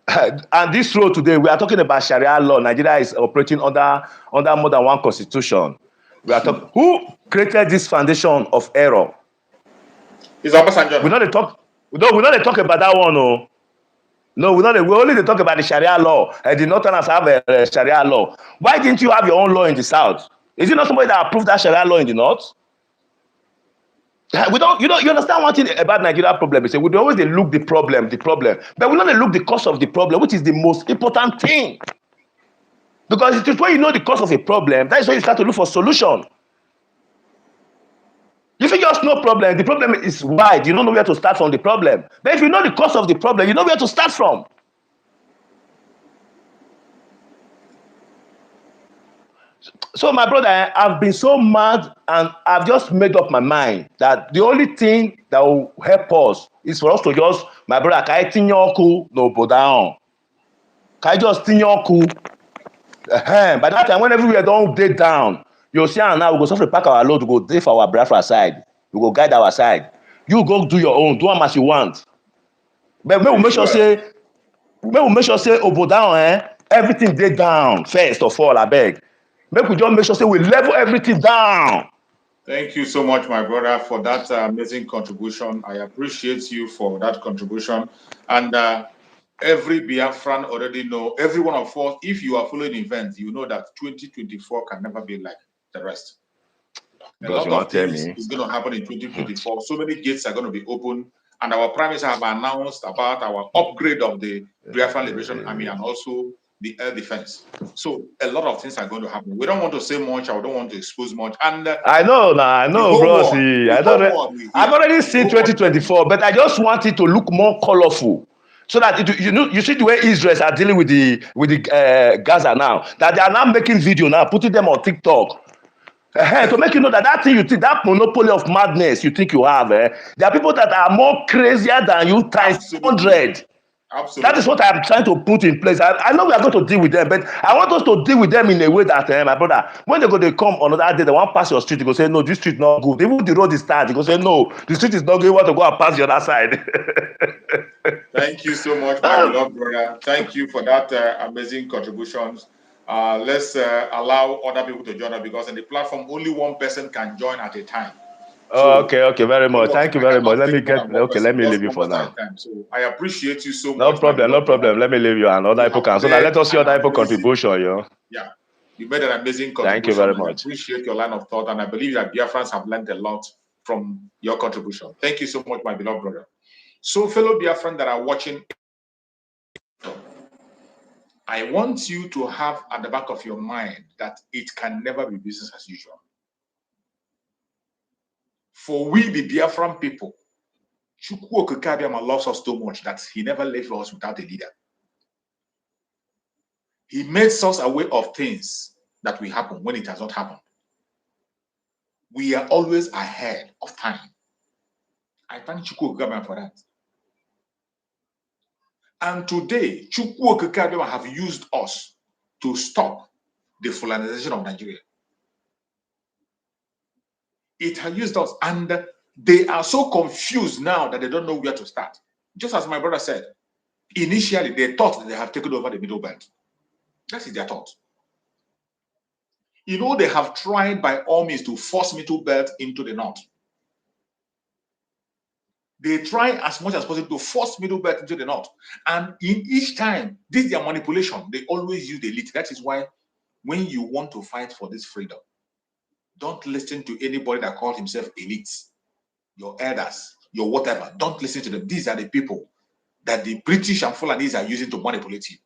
And this role today, we are talking about Sharia law. Nigeria is operating under more than one constitution. We are talking who created this foundation of error? It's Obasanjo. We not talk about that one, no. No, we only talk about the Sharia law. The Northerners have a Sharia law. Why didn't you have your own law in the South? Is it not somebody that approved that Sharia law in the North? You understand one thing about Nigeria problem? Is we always look the problem, but we don't look the cause of the problem, which is the most important thing. Because it is when you know the cause of a problem, that is when you start to look for solution. If you just know problem, the problem is wide. You don't know where to start from the problem. But if you know the cause of the problem, you know where to start from. So my brother, I've been so mad, and I've just made up my mind that the only thing that will help us is for us to just, my brother, kai tinyoku no bodown. Kai just tinyoku. By that time, when everywhere don't dey down, you'll see now we go suffer pack our load to go dey for our Biafra side. We go guide our side. You go do your own, do them as you want. But we make sure say obodown, everything dey down first of all, I beg. Make we just make sure say we level everything down. Thank you so much, my brother, for that amazing contribution. I appreciate you for that contribution. And every Biafran already know, every one of us, if you are following events, you know that 2024 can never be like the rest. A lot of things is going to happen in 2024. So many gates are going to be open, And our Prime Minister have announced about our upgrade of the Biafran Liberation Army and also the air defense. So a lot of things are going to happen. We don't want to say much. I don't want to expose much. And I know now, I know, bro. See, I've already seen 2024, but I just want it to look more colorful. So that you see the way Israel are dealing with the Gaza now, that they are now making video now, putting them on TikTok. To make you know that thing you think, that monopoly of madness you think you have, there are people that are more crazier than you times 100. Absolutely. That is what I'm trying to put in place. I know we are going to deal with them, but I want us to deal with them in a way that, my brother, when they go to come on another day, they want to pass your street, they go say, no, this street not good. Even the road is tight, they go say, no, the street is not good, you want to go and pass the other side. Thank you so much, my beloved brother. Thank you for that amazing contributions. Let's allow other people to join us, because on the platform, only one person can join at a time. So, okay, very much. Thank you very much. Let me let me leave you for now. So I appreciate you so much. No problem. Let me leave you and other people can. So now let us see other people contribution, Yeah, you made an amazing contribution. Thank you very much. I appreciate your line of thought, and I believe that Biafrans have learned a lot from your contribution. Thank you so much, my beloved brother. So, fellow Biafrans that are watching, I want you to have at the back of your mind that it can never be business as usual. For we, the Biafran people, Chukwu Okikabiyama loves us so much that he never left us without a leader. He makes us aware of things that will happen when it has not happened. We are always ahead of time. I thank Chukwu Okikabiyama for that. And today, Chukwu Okikabiyama have used us to stop the Fulanization of Nigeria. It has used us, and they are so confused now that they don't know where to start. Just as my brother said, initially they thought that they have taken over the Middle Belt. That is their thought. You know, they have tried by all means to force Middle Belt into the north. They try as much as possible to force Middle Belt into the north. And in each time, this is their manipulation. They always use the elite. That is why when you want to fight for this freedom, don't listen to anybody that calls himself elite, your elders, your whatever. Don't listen to them. These are the people that the British and Fulanese are using to manipulate you.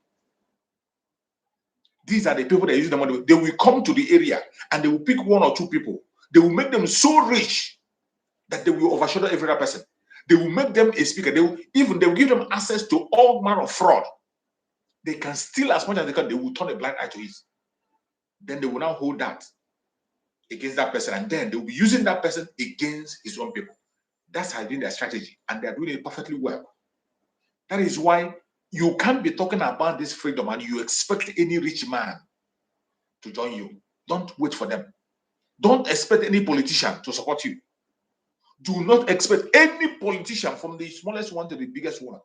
These are the people that are using the money. They will come to the area and they will pick one or two people. They will make them so rich that they will overshadow every other person. They will make them a speaker. They will give them access to all manner of fraud. They can steal as much as they can. They will turn a blind eye to it. Then they will now hold that against that person, and then they will be using that person against his own people. That's how been their strategy, and they are doing it perfectly well. That is why you can't be talking about this freedom and you expect any rich man to join you. Don't wait for them. Don't expect any politician to support you. Do not expect any politician, from the smallest one to the biggest one.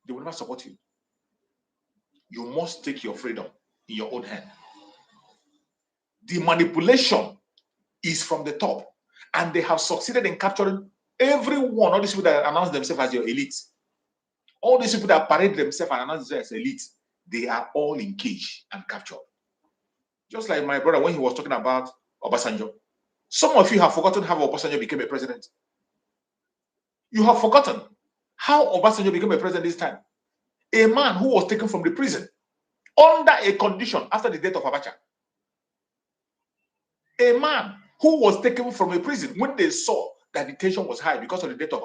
They will never support you. You must take your freedom in your own hand. The manipulation is from the top, and they have succeeded in capturing everyone. All these people that announce themselves as your elite, all these people that parade themselves and announce themselves as elite, they are all in cage and captured. Just like my brother when he was talking about Obasanjo. Some of you have forgotten how Obasanjo became a president. You have forgotten how Obasanjo became a president this time. A man who was taken from the prison under a condition after the death of Abacha. A man who was taken from a prison when they saw that the tension was high because of the death of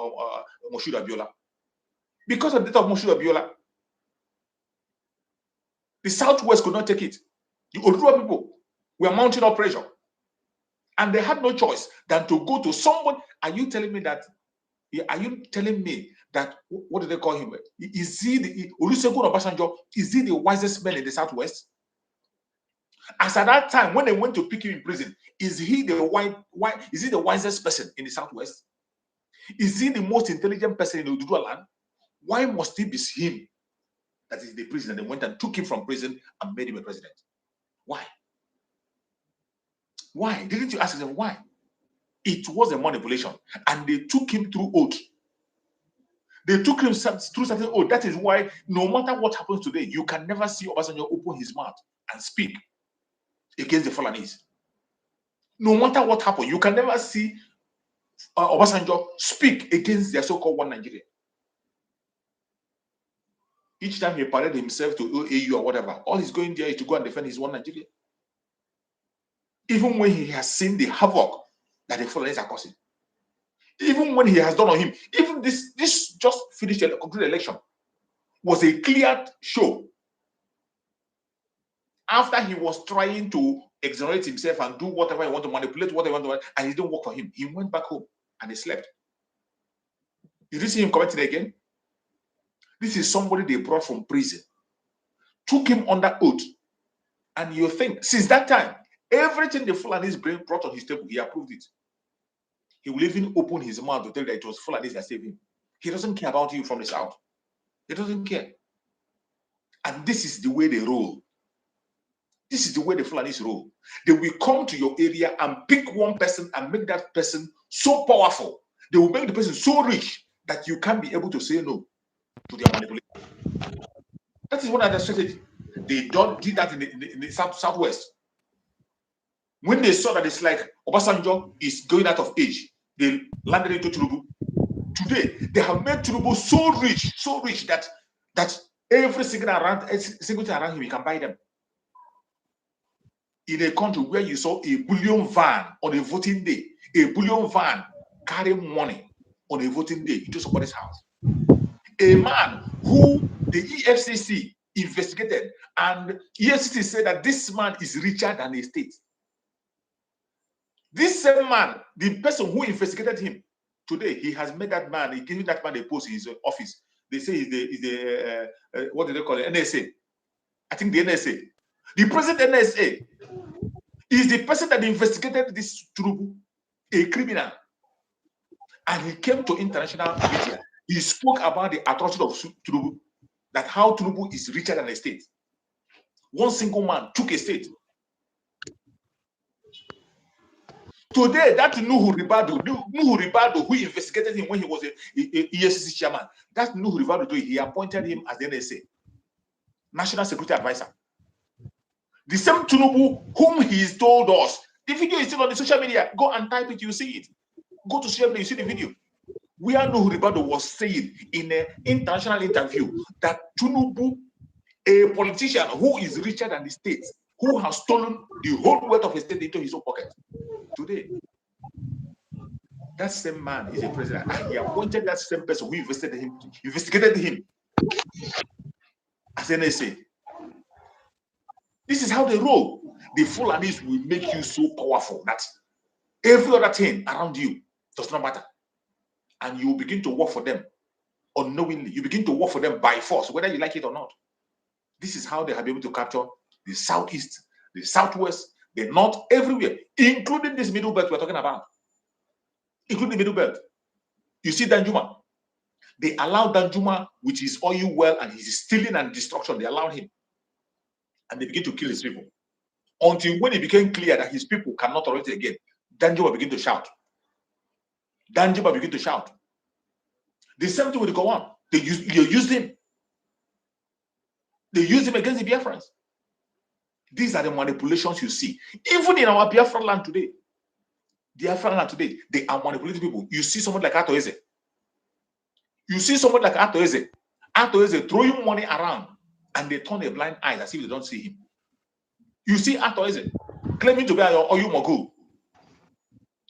Moshood Abiola. Because of the death of Moshood Abiola, the Southwest could not take it. The Odua people were mounting up pressure. And they had no choice than to go to someone. Are you telling me that, what do they call him? Is he the Olusegun Obasanjo? Is he the wisest man in the Southwest? As at that time, when they went to pick him in prison, is he the wisest person in the Southwest? Is he the most intelligent person in Oduduwa land? Why must it be him that is the president? They went and took him from prison and made him a president. Why? Why? Didn't you ask yourself why? It was a manipulation, and they took him through oath. They took him through certain oath. That is why no matter what happens today, you can never see Obasanjo open his mouth and speak against the Fulanese. No matter what happens, you can never see Obasanjo speak against their so-called one Nigeria. Each time he paraded himself to OAU or whatever, all he's going there is to go and defend his one Nigeria. Even when he has seen the havoc that the foreigners are causing. Even when he has done on him, even this just finished the concluded election was a clear show. After he was trying to exonerate himself and do whatever he wanted to manipulate, whatever he wanted, and it didn't work for him, he went back home and he slept. Did you see him commenting again? This is somebody they brought from prison, took him under oath, and you think since that time, everything the Fulanis brought on his table, he approved it. He will even open his mouth to tell that it was Fulanis that saved him. He doesn't care about you from the south. He doesn't care. And this is the way they roll. This is the way the Fulanis roll. They will come to your area and pick one person and make that person so powerful. They will make the person so rich that you can't be able to say no to their manipulation. That is one of the strategy. They did that in the southwest. When they saw that it's like Obasanjo is going out of age, they landed into Tinubu. Today, they have made Tinubu so rich that every single thing around him, he can buy them. In a country where you saw a bullion van on a voting day, a bullion van carrying money on a voting day into somebody's house. A man who the EFCC investigated, and EFCC said that this man is richer than a state. This same man, the person who investigated him, today he has made that man, he gave that man a post in his office. They say he's the what do they call it? NSA. I think the NSA. The president NSA is the person that investigated this Tinubu, a criminal. And he came to international media. He spoke about the atrocity of Tinubu, that how Tinubu is richer than a state. One single man took a state. Today, that Nuhu Ribado, who investigated him when he was a EFCC chairman, that Nuhu Ribado, he appointed him as the NSA, National Security Advisor. The same Tinubu whom he's told us, the video is still on the social media. Go and type it, you see it. Go to social media, you see the video. Where Nuhu Ribado was saying in an international interview that Tinubu, a politician who is richer than the state, who has stolen the whole wealth of the state into his own pocket. Today, that same man is a president, and he appointed that same person who investigated him as NSA. This is how they roll. The Fulanis will make you so powerful that every other thing around you does not matter. And you begin to work for them unknowingly. You begin to work for them by force, whether you like it or not. This is how they have been able to capture the southeast, the southwest, the north, everywhere, including this middle belt we're talking about. Including the middle belt. You see Danjuma. They allowed Danjuma, which is oil well, and he's stealing and destruction. They allowed him. And they begin to kill his people. Until when it became clear that his people cannot tolerate it again, Danjuma began to shout. Danjuma began to shout. The same thing will go on. They used him. They used him against the Biafrans. These are the manipulations you see. Even in our Biafran land today, they are manipulating people. You see someone like Ato Eze. You see someone like Ato Eze. Ato Eze throwing money around, and they turn a blind eye as if they don't see him. You see Ato Eze claiming to be an oil mogul.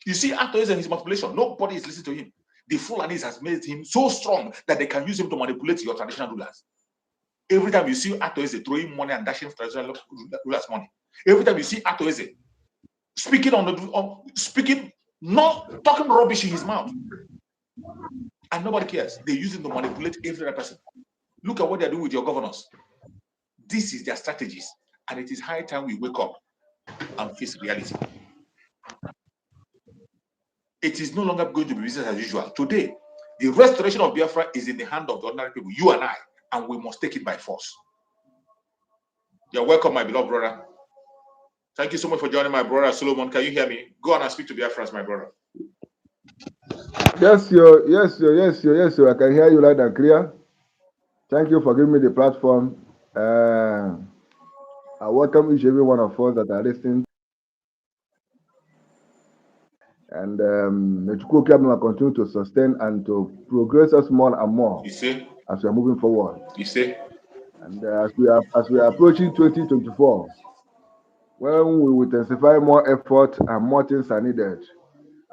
You see Ato Eze and his manipulation. Nobody is listening to him. The Fulanis has made him so strong that they can use him to manipulate your traditional rulers. Every time you see Ato Eze throwing money and dashing traditional rulers' money, every time you see Ato Eze speaking not talking rubbish in his mouth, and nobody cares. They use him to manipulate every other person. Look at what they're doing with your governors. This is their strategies, and it is high time we wake up and face reality. It is no longer going to be business as usual. Today, the restoration of Biafra is in the hand of the ordinary people, you and I, and we must take it by force. You're welcome, my beloved brother. Thank you so much for joining my brother Solomon. Can you hear me? Go on and speak to Biafrans, my brother. Yes, sir. I can hear you loud and clear. Thank you for giving me the platform. I welcome each and every one of us that are listening. And may Chukwu Okiabima continue to sustain and to progress us more and more You see? as we are moving forward. You see? And as we are approaching 2024, when we will intensify more effort and more things are needed,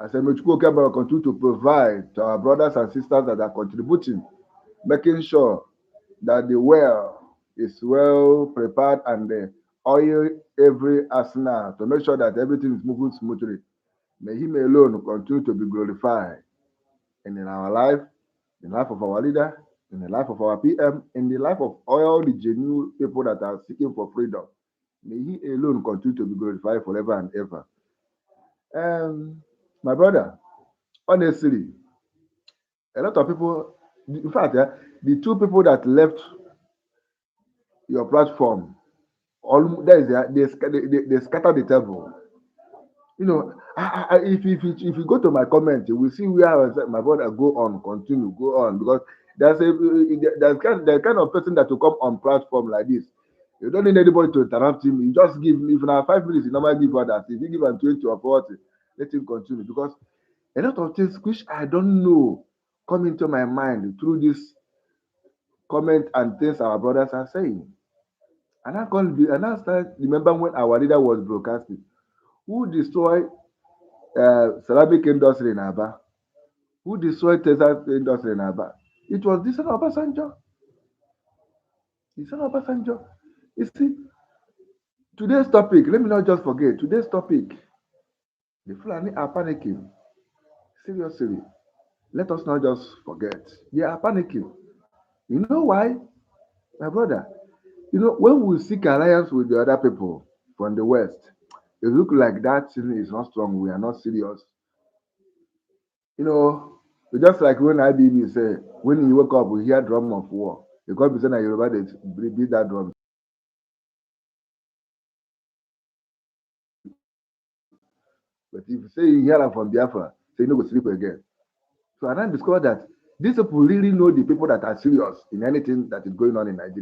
as may Chukwu Okiabima continue to provide to our brothers and sisters that are contributing, making sure that the well is well prepared and the oil every arsenal to make sure that everything is moving smoothly. May Him alone continue to be glorified in our life, in the life of our leader, in the life of our PM, in the life of all the genuine people that are seeking for freedom. May He alone continue to be glorified forever and ever. My brother, honestly, a lot of people, in fact, the two people that left your platform, they scatter the table. You know, if you go to my comment, you will see where I was, my brother, go on, continue, go on, because there's kind of person that will come on platform like this. You don't need anybody to interrupt him. You just give him, if now 5 minutes, you normally give others. If you give him 20 or 40, let him continue, because a lot of things which I don't know come into my mind through this comment and things our brothers are saying. And I start remember when our leader was broadcasting, who destroyed ceramic industry in Aba, who destroyed Texas industry in Aba. It was this son of Obasanjo. The son of Obasanjo. You see, today's topic, let me not just forget, today's topic, the Fulani are panicking. Seriously, let us not just forget. They are panicking. You know why? My brother, you know, when we seek alliance with the other people from the West, it look like that thing is not strong. We are not serious. You know, just like when IBB say, when you wake up, we hear drum of war. Because we say that Yoruba, they beat that drum. But if you say you hear them from Biafra, say you no go sleep again. So I then discovered that these people really know the people that are serious in anything that is going on in Nigeria.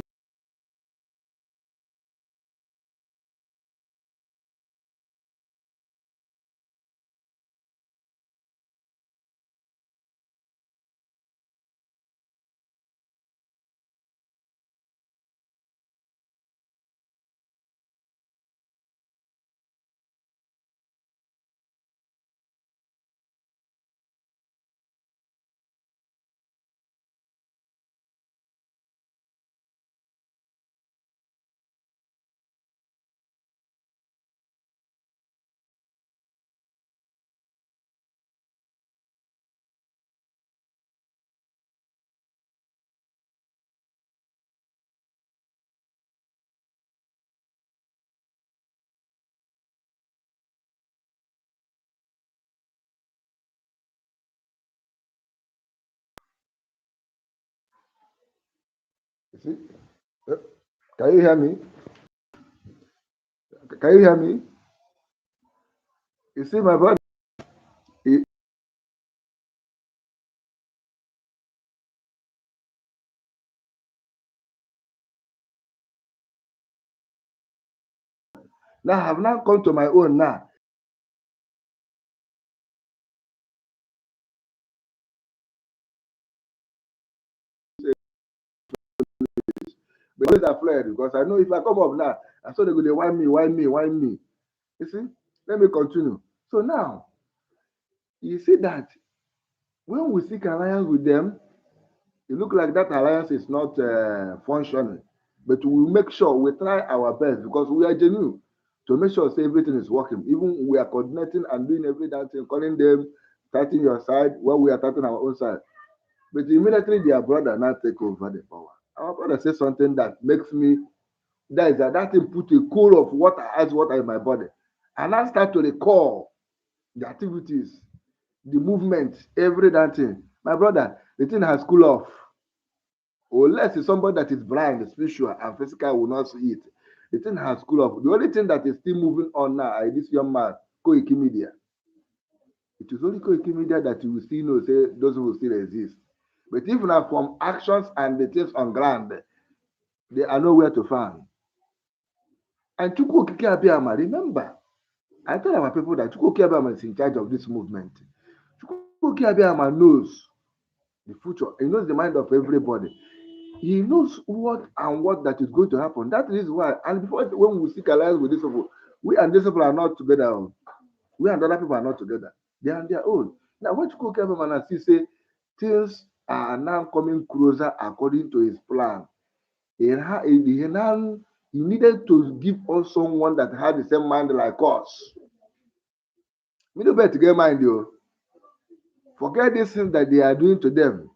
You see? Can you hear me? Can you hear me? You see, my brother. Now I have now come to my own now. But always afraid because I know if I come up now, I saw they go they whine me. You see? Let me continue. So now you see that when we seek alliance with them, it look like that alliance is not functioning. But we make sure we try our best because we are genuine to make sure say everything is working. Even we are coordinating and doing every damn thing, calling them, fighting your side while we are fighting our own side. But immediately their brother now take over the power. Our brother says something that makes me that thing put a cool of water as water in my body. And I start to recall the activities, the movement, every damn thing. My brother, the thing has cool off. Unless it's somebody that is blind, spiritual, and physical will not see it. The thing has cool off. The only thing that is still moving on now is this young man, Koiki Media. It is only Koiki Media that you will still know, say, those will still exist. But even from actions and the things on ground, they are nowhere to find. And Chukwu Okike Abiyama, remember, I tell our people that Chukwuki Abiyama is in charge of this movement. Chukwuki Abiyama knows the future. He knows the mind of everybody. He knows what and what that is going to happen. That is why. And before, when we seek alliance with these people, we and these people are not together. We and other people are not together. They are on their own. Now, when Chukwuki Abiyama say things are now coming closer according to his plan, he needed to give us someone that had the same mind like us. We don't better get mind, you. Forget these things that they are doing to them.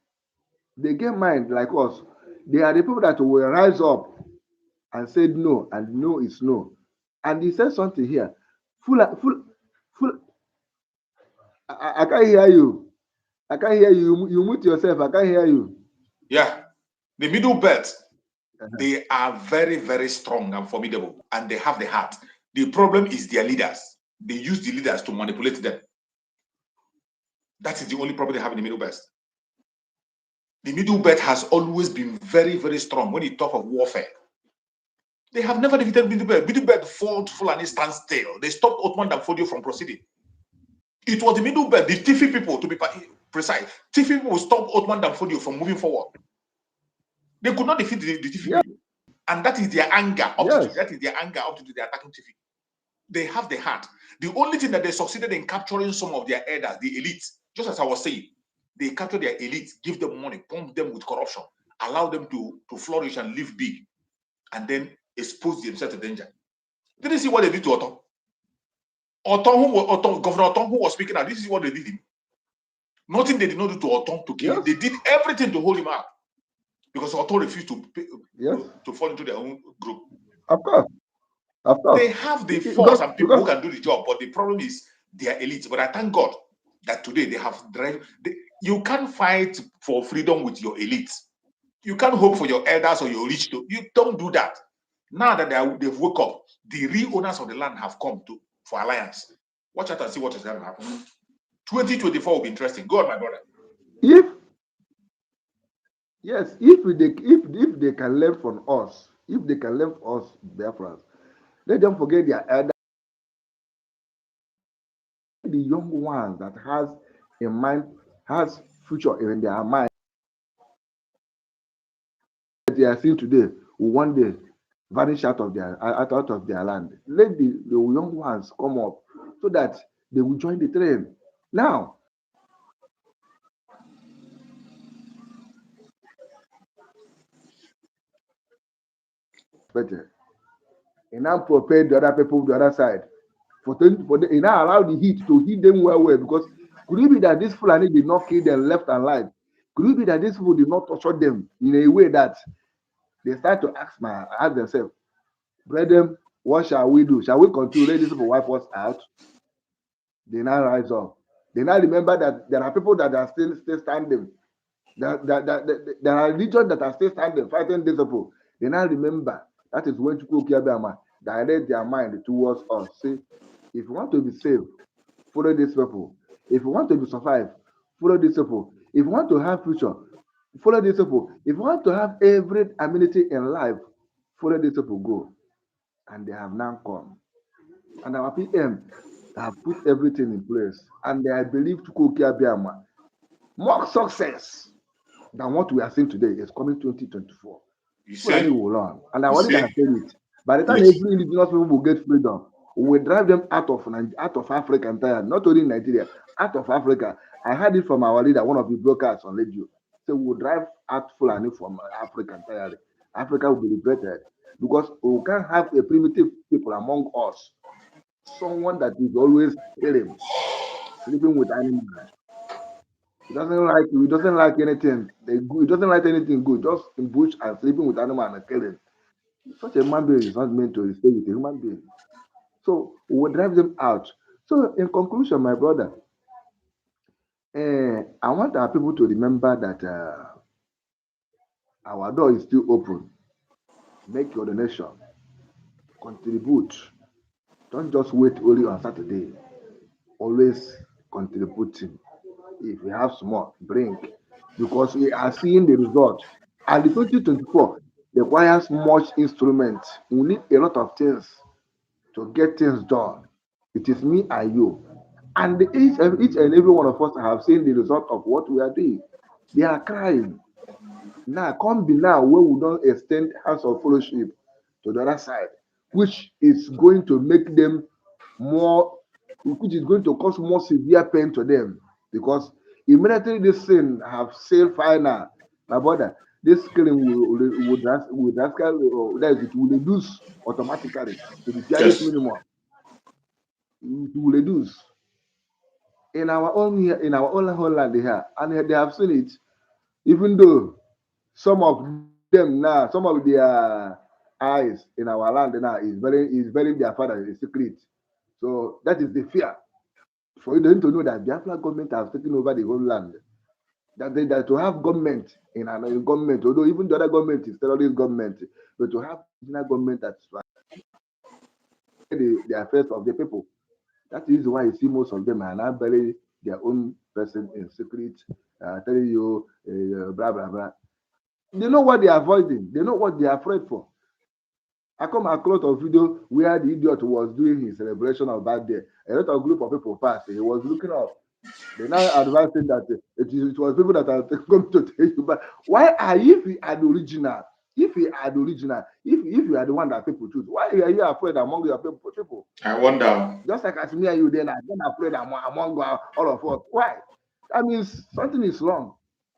They get mind like us. They are the people that will rise up and say no, and no is no. And he said something here. Full. I can't hear you. I can't hear you. You mute yourself. I can't hear you. Yeah. The middle belt, they are very, very strong and formidable, and they have the heart. The problem is their leaders. They use the leaders to manipulate them. That is the only problem they have in the middle belt. The middle belt has always been very, very strong when you talk of warfare. They have never defeated middle belt. Middle belt fought Fulani stand still. They stopped Ottoman Danfodio from proceeding. It was the middle belt, the Tifi people, to be precise. Tifi people stopped Ottoman Danfodio from moving forward. They could not defeat the Tifi people. And that is their anger. That is their anger up to the attacking Tifi. They have the heart. The only thing that they succeeded in capturing some of their elders, the elite, just as I was saying, they capture their elite, give them money, pump them with corruption, allow them to flourish and live big, and then expose themselves to danger. Did you see what they did to Otto? Governor Otto, who was speaking out, this is what they did him. Nothing they did not do to Otto to kill him. They did everything to hold him up because Otto refused to fall into their own group. Of course. They have the force and people who can do the job, but the problem is their elites. But I thank God that today they have drive. You can't fight for freedom with your elites. You can't hope for your elders or your rich. You don't do that. Now that they've woke up, the real owners of the land have come for alliance. Watch out and see what is going to happen. 2024 will be interesting. Go on, my brother. If they can learn from us, Biafrans, let them forget their elders. The young ones that has a mind, has future in their mind, that they are seeing today will one day vanish out of their land. Let the young ones come up so that they will join the train. Now, better. And now prepare the other people the other side. He now allow the heat to hit them well, because could it be that this Fulani did not kill them left and right? Could it be that these people did not torture them in a way that they start to ask themselves, brethren, what shall we do? Shall we continue? Let these people wipe us out? They now rise up. They now remember that there are people that are still standing. There are religions that are still standing, fighting these people. They now remember. That is when Chukwuki Abiyama direct their mind towards us. Say, if you want to be saved, follow these people. If you want to be survive, follow these people. If you want to have future, follow these people. If you want to have every amenity in life, follow these people. Go. And they have now come. And our PM have put everything in place. And I believe Chukwuki Abiyama, more success than what we are seeing today is coming 2024. Fulani will learn. And I already have said it. By the time every indigenous people will get freedom, we will drive them out of Africa entirely, not only Nigeria, out of Africa. I heard it from our leader, one of the brokers on radio. So we will drive out Fulani from Africa entirely. Africa will be liberated because we can't have a primitive people among us. Someone that is always killing, sleeping with animals. He doesn't like anything. He doesn't like anything good. Just in bush and sleeping with animals and killing. Such a human being is not meant to stay with a human being. So we will drive them out. So in conclusion, my brother, I want our people to remember that our door is still open. Make your donation. Contribute. Don't just wait only on Saturday. Always contributing. If you have small, bring. Because we are seeing the result. And the 2024 requires much instrument. We need a lot of things to get things done. It is me and you. And each and every one of us have seen the result of what we are doing. They are crying. Now, come be now where we don't extend hands of fellowship to the other side, which is going to make them more, which is going to cause more severe pain to them. Because immediately this sin have sailed final, my brother, this killing that is, it will reduce automatically to the barest Yes. minimum. It will reduce in our own here, in our own homeland here, and they have seen it. Even though some of them now, some of their eyes in our land now is burying their father in secret. So that is the fear for them to know that Biafra government has taken over the whole land. That to have government in another government, although even the other government is terrorist government, but to have national government that's the affairs of the people. That is why you see most of them are now burying their own person in secret, telling you blah blah blah. They know what they are avoiding. They know what they are afraid for. I come across a video where the idiot was doing his celebration of birthday. A lot of group of people passed. He was looking up. They now advising that it was people that are going to tell you. But why are if he are the original? If he are the original, if you are the one that people choose, why are you afraid among your people? I wonder. Just like as me and you, then I'm afraid among all of us. Why? That means something is wrong.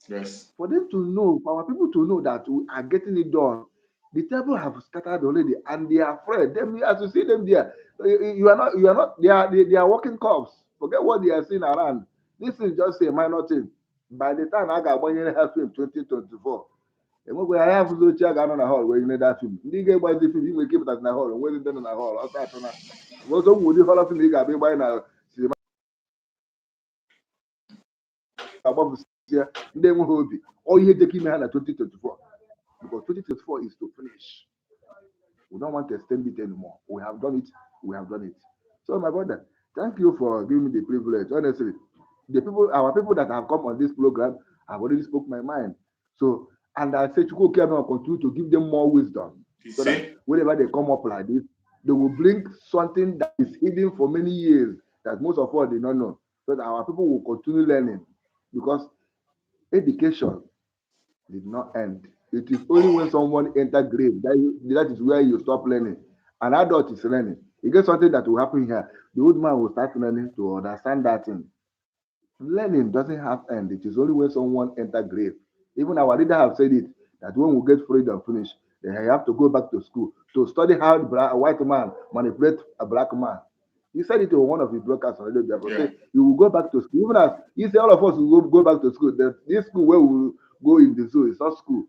Yes. For them to know, for our people to know that we are getting it done, the table have scattered already, and they are afraid. Them, as you see them there, you are not. They are working cops. Forget what they are seeing around. This is just a minor thing. By the time I got 1 year and a half in 2024, and when I have those check on the hall where you need that film. You get by the film, you keep it at the hall, and where is it in the hall? Outside, was would you follow film? You got be by now. Above here, they will be. All you take him in 2024. Because 2024 is to finish. We don't want to extend it anymore. We have done it. We have done it. So, my brother, thank you for giving me the privilege. Honestly, our people that have come on this program, have already spoke my mind. So, and I say, Chukwuka will continue to give them more wisdom, You so that see? whenever they come up like this, they will bring something that is hidden for many years that most of us did not know, so that our people will continue learning. Because education did not end. It is only when someone enter grave that is where you stop learning. An adult is learning. You get something that will happen here. The old man will start learning to understand that thing. Learning doesn't have end. It is only when someone enter grave. Even our leader have said it that when we get freedom finish, they have to go back to school to study how a white man manipulate a black man. He said it to one of his broadcasts on radio. Yeah. Say you will go back to school. Even as he said, all of us will go back to school. This school where we will go in the zoo is not school.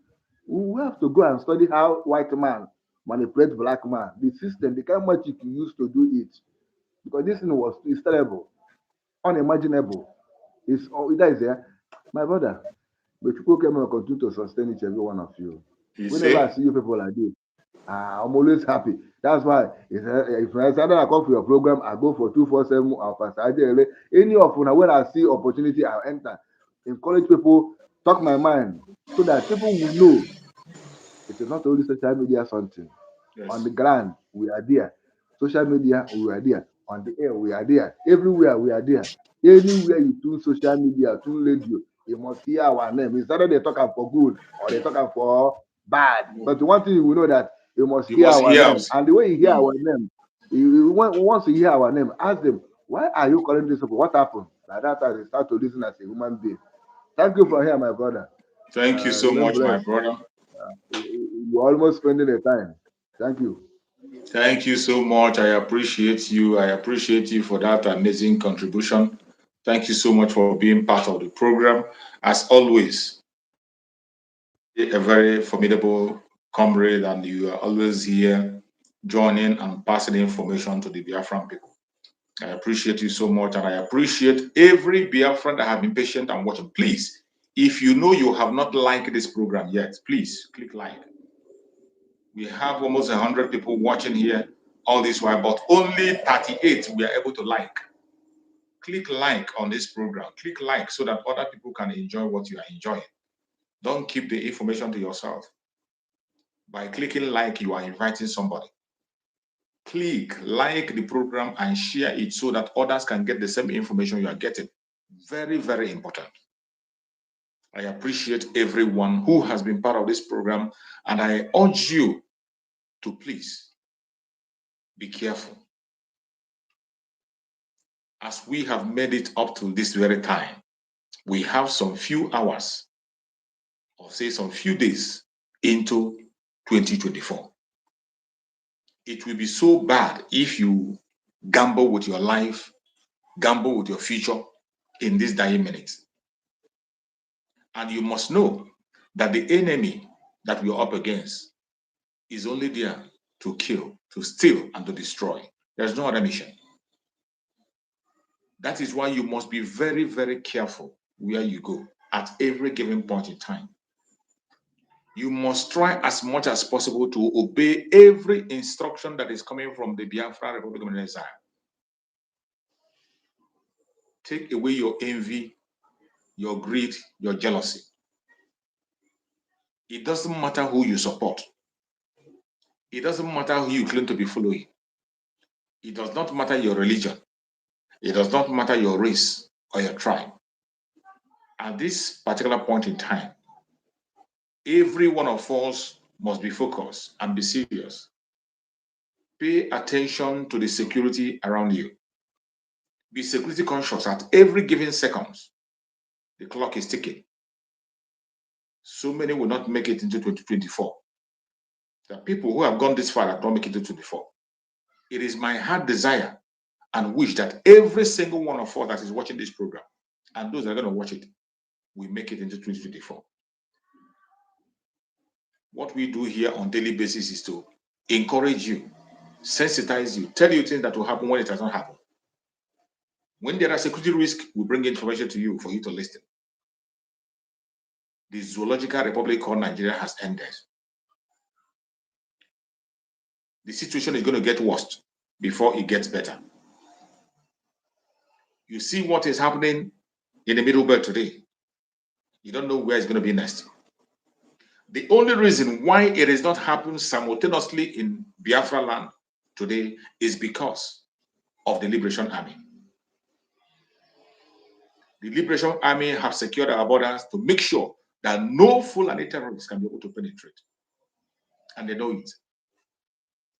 We have to go and study how white man manipulate black man. The system, the kind of magic he used to do it, because this thing is terrible, unimaginable. It's that is there, my brother. But people came and continue to sustain each every one of you. You Whenever I see? see you people like this, I'm always happy. That's why if I come for your program, I go for 247 or Pastor Ajele. Any of you, when I see opportunity, I'll enter. Encourage people, talk my mind, so that people will know it is not only social media something. On Yes. the ground, we are there. Social media, we are there. On the air, we are there. Everywhere, we are there. Anywhere you tune social media, tune radio, you must hear our name. It's either they talk for good or they talk for bad. But one thing you will know that you must You hear must our hear name. us. And the way you hear Mm. our name, once you hear our name, ask them, why are you calling this people? What happened? Like that time they start to listen as a human being. Thank you for here, my brother. Thank you so Remain much, my blessed. brother. You're almost spending the time. Thank you. Thank you so much. I appreciate you. I appreciate you for that amazing contribution. Thank you so much for being part of the program. As always, a very formidable comrade, and you are always here joining and passing information to the Biafran people. I appreciate you so much, and I appreciate every Biafran that have been patient and watching. Please, if you know you have not liked this program yet, please click like. We have almost 100 people watching here all this while, but only 38 we are able to like. Click like on this program. Click like so that other people can enjoy what you are enjoying. Don't keep the information to yourself. By clicking like, you are inviting somebody. click, like the program and share it so that others can get the same information you are getting. Very, very important. I appreciate everyone who has been part of this program, and I urge you to please be careful. As we have made it up to this very time, we have some few hours, or say some few days into 2024. It will be so bad if you gamble with your life, gamble with your future in this dying minute. And you must know that the enemy that we are up against is only there to kill, to steal, and to destroy. There's no other mission. That is why you must be very, very careful where you go at every given point in time. You must try as much as possible to obey every instruction that is coming from the Biafra Republic of Exile. Take away your envy, your greed, your jealousy. It doesn't matter who you support. It doesn't matter who you claim to be following. It does not matter your religion. It does not matter your race or your tribe. At this particular point in time, every one of us must be focused and be serious. Pay attention to the security around you. Be security conscious at every given second. The clock is ticking. So many will not make it into 2024. There are people who have gone this far that don't make it into 2024. It is my heart desire and wish that every single one of us that is watching this program and those that are going to watch it will make it into 2024. What we do here on daily basis is to encourage you, sensitize you, tell you things that will happen when it does not happen. When there are security risks, we bring information to you for you to listen. The zoological republic called Nigeria has ended. The situation is going to get worse before it gets better. You see what is happening in the Middle Belt today. You don't know where it's going to be next. The only reason why it is not happening simultaneously in Biafra land today is because of the Liberation Army. The Liberation Army have secured our borders to make sure that no Fulani terrorists can be able to penetrate. And they know it.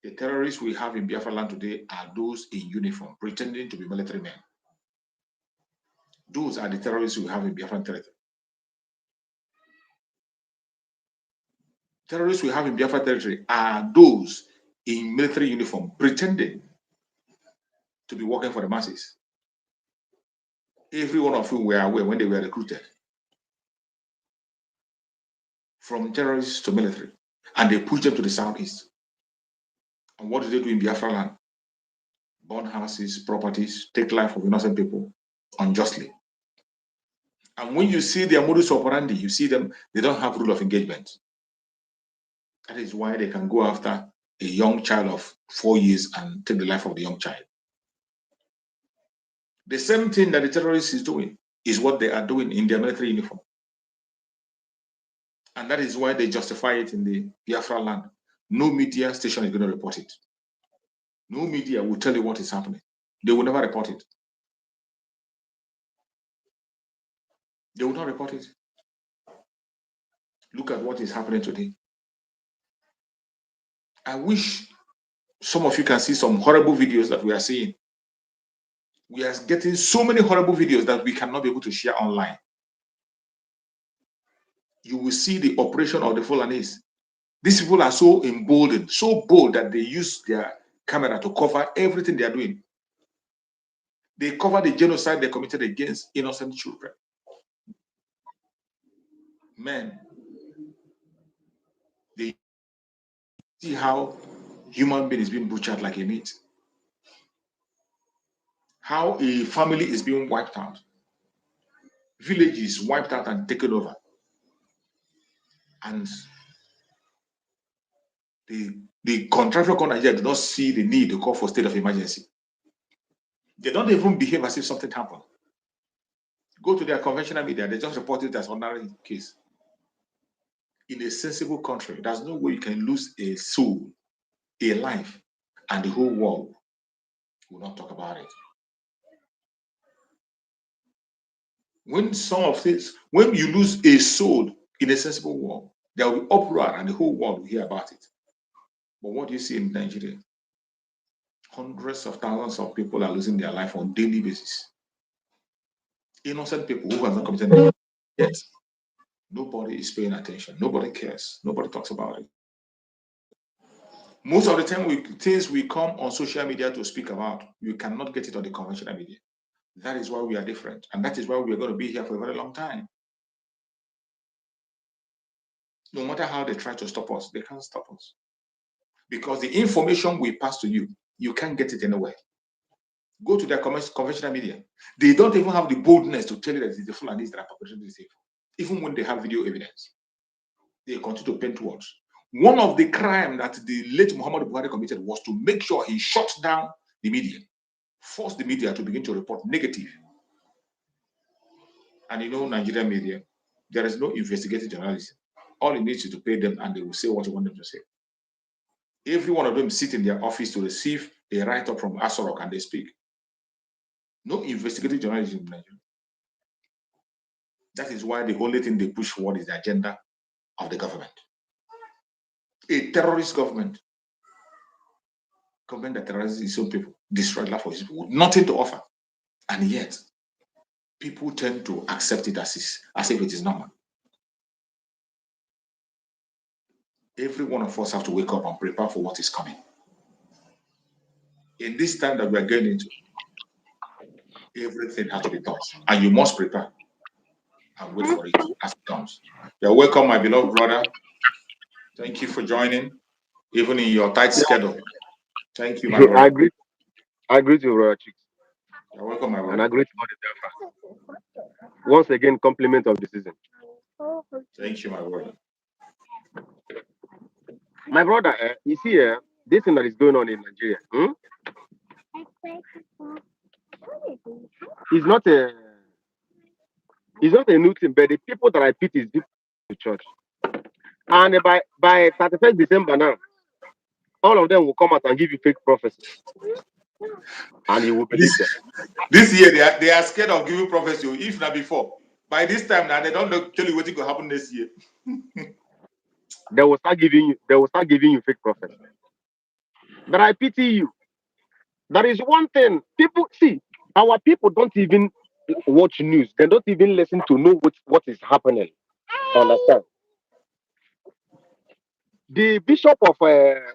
The terrorists we have in Biafra land today are those in uniform, pretending to be military men. Those are the terrorists we have in Biafran territory. Terrorists we have in Biafra territory are those in military uniform, pretending to be working for the masses. Every one of whom were aware when they were recruited. From terrorists to military. And they push them to the southeast. And what do they do in Biafra land? Burn houses, properties, take life of innocent people unjustly. And when you see their modus operandi, you see them, they don't have rule of engagement. That is why they can go after a young child of 4 years and take the life of the young child. The same thing that the terrorists is doing is what they are doing in their military uniform. And that is why they justify it in the Biafra land. No media station is going to report it. No media will tell you what is happening. They will never report it. They will not report it. Look at what is happening today. I wish some of you can see some horrible videos that we are seeing. We are getting so many horrible videos that we cannot be able to share online. You will see the operation of the Fulanis. These people are so emboldened, so bold that they use their camera to cover everything they are doing. They cover the genocide they committed against innocent children. Men, they see how human being is being butchered like a meat. How a family is being wiped out. Villages wiped out and taken over. And the contractual called Nigeria do not see the need to call for state of emergency. They don't even behave as if something happened. Go to their conventional media, they just report it as ordinary case. In a sensible country, there's no way you can lose a soul, a life, and the whole world will not talk about it. When some of this, when you lose a soul in a sensible war, there will be uproar and the whole world will hear about it. But what do you see in Nigeria? Hundreds of thousands of people are losing their life on a daily basis. Innocent people who have not committed anything yet. Nobody is paying attention. Nobody cares. Nobody talks about it. Most of the time, things we come on social media to speak about, you cannot get it on the conventional media. That is why we are different. And that is why we are going to be here for a very long time. No matter how they try to stop us, they can't stop us. Because the information we pass to you, you can't get it anywhere. Go to their conventional media. They don't even have the boldness to tell you that it's the Fulanis that are perpetrating this evil. Even when they have video evidence, they continue to paint words. One of the crimes that the late Muhammad Buhari committed was to make sure he shut down the media, forced the media to begin to report negative. And you know, Nigerian media, there is no investigative journalism. All it needs is to pay them and they will say what you want them to say. Every one of them sit in their office to receive a write-up from Asorok and they speak. No investigative journalism in Nigeria. That is why the only thing they push forward is the agenda of the government. A terrorist government that terrorizes its own people, destroys life of its people, with nothing to offer. And yet, people tend to accept it as if it is normal. Every one of us have to wake up and prepare for what is coming. In this time that we are getting into, everything has to be taught, and you must prepare and wait for it as it comes. You're welcome, my beloved brother. Thank you for joining, even in your tight schedule. Thank you, my brother. I greet you, Brother Chicks. You're welcome, my brother. And I greet all the Biafra. Once again, compliment of the season. Thank you, my brother. My brother, you see, this thing that is going on in Nigeria, is not a new thing, but the people that I pity is people to church. And by 31st December now, all of them will come out and give you fake prophecies. And you will believe them. This year, they are scared of giving prophecy, if not before. By this time now, they don't tell you what is going to happen this year. They will start giving you fake prophecy. But I pity you. There is one thing. People see, our people don't even watch news. They don't even listen to know what is happening. Understand? The bishop of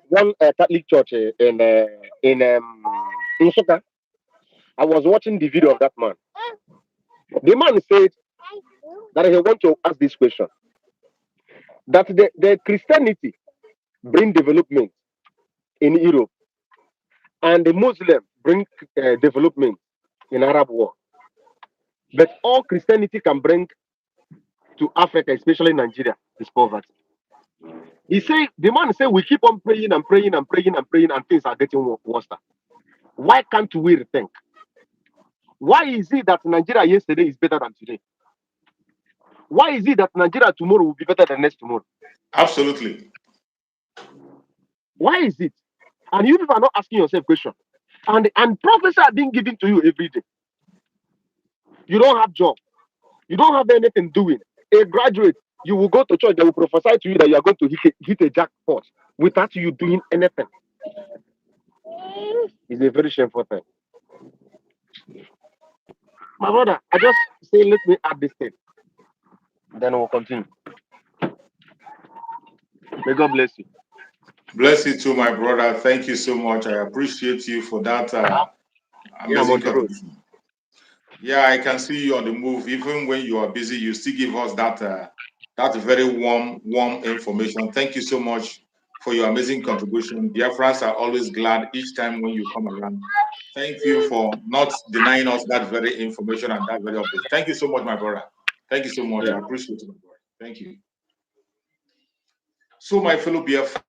one Catholic church in Nsukka, I was watching the video of that man. The man said that he want to ask this question: that the Christianity bring development in Europe, and the Muslim bring development in Arab world, but all Christianity can bring to Africa, especially Nigeria, is poverty. He said, the man said, we keep on praying and praying and praying and praying, and things are getting worse. Why can't we rethink? Why is it that Nigeria yesterday is better than today? Why is it that Nigeria tomorrow will be better than next tomorrow? Absolutely. Why is it? And you people are not asking yourself questions. And prophecies are being given to you every day. You don't have job. You don't have anything doing. A graduate, you will go to church, they will prophesy to you that you are going to hit a jackpot without you doing anything. It's a very shameful thing. My brother, I just say, let me add this thing. Then we'll continue. May God bless you. Bless you too, my brother. Thank you so much. I appreciate you for that amazing contribution. Yeah, I can see you on the move. Even when you are busy, you still give us that very warm information. Thank you so much for your amazing contribution. Biafrans are always glad each time when you come around. Thank you for not denying us that very information and that very update. Thank you so much, my brother. Thank you so much. I appreciate it, my brother. Thank you. So, my fellow Biafrans,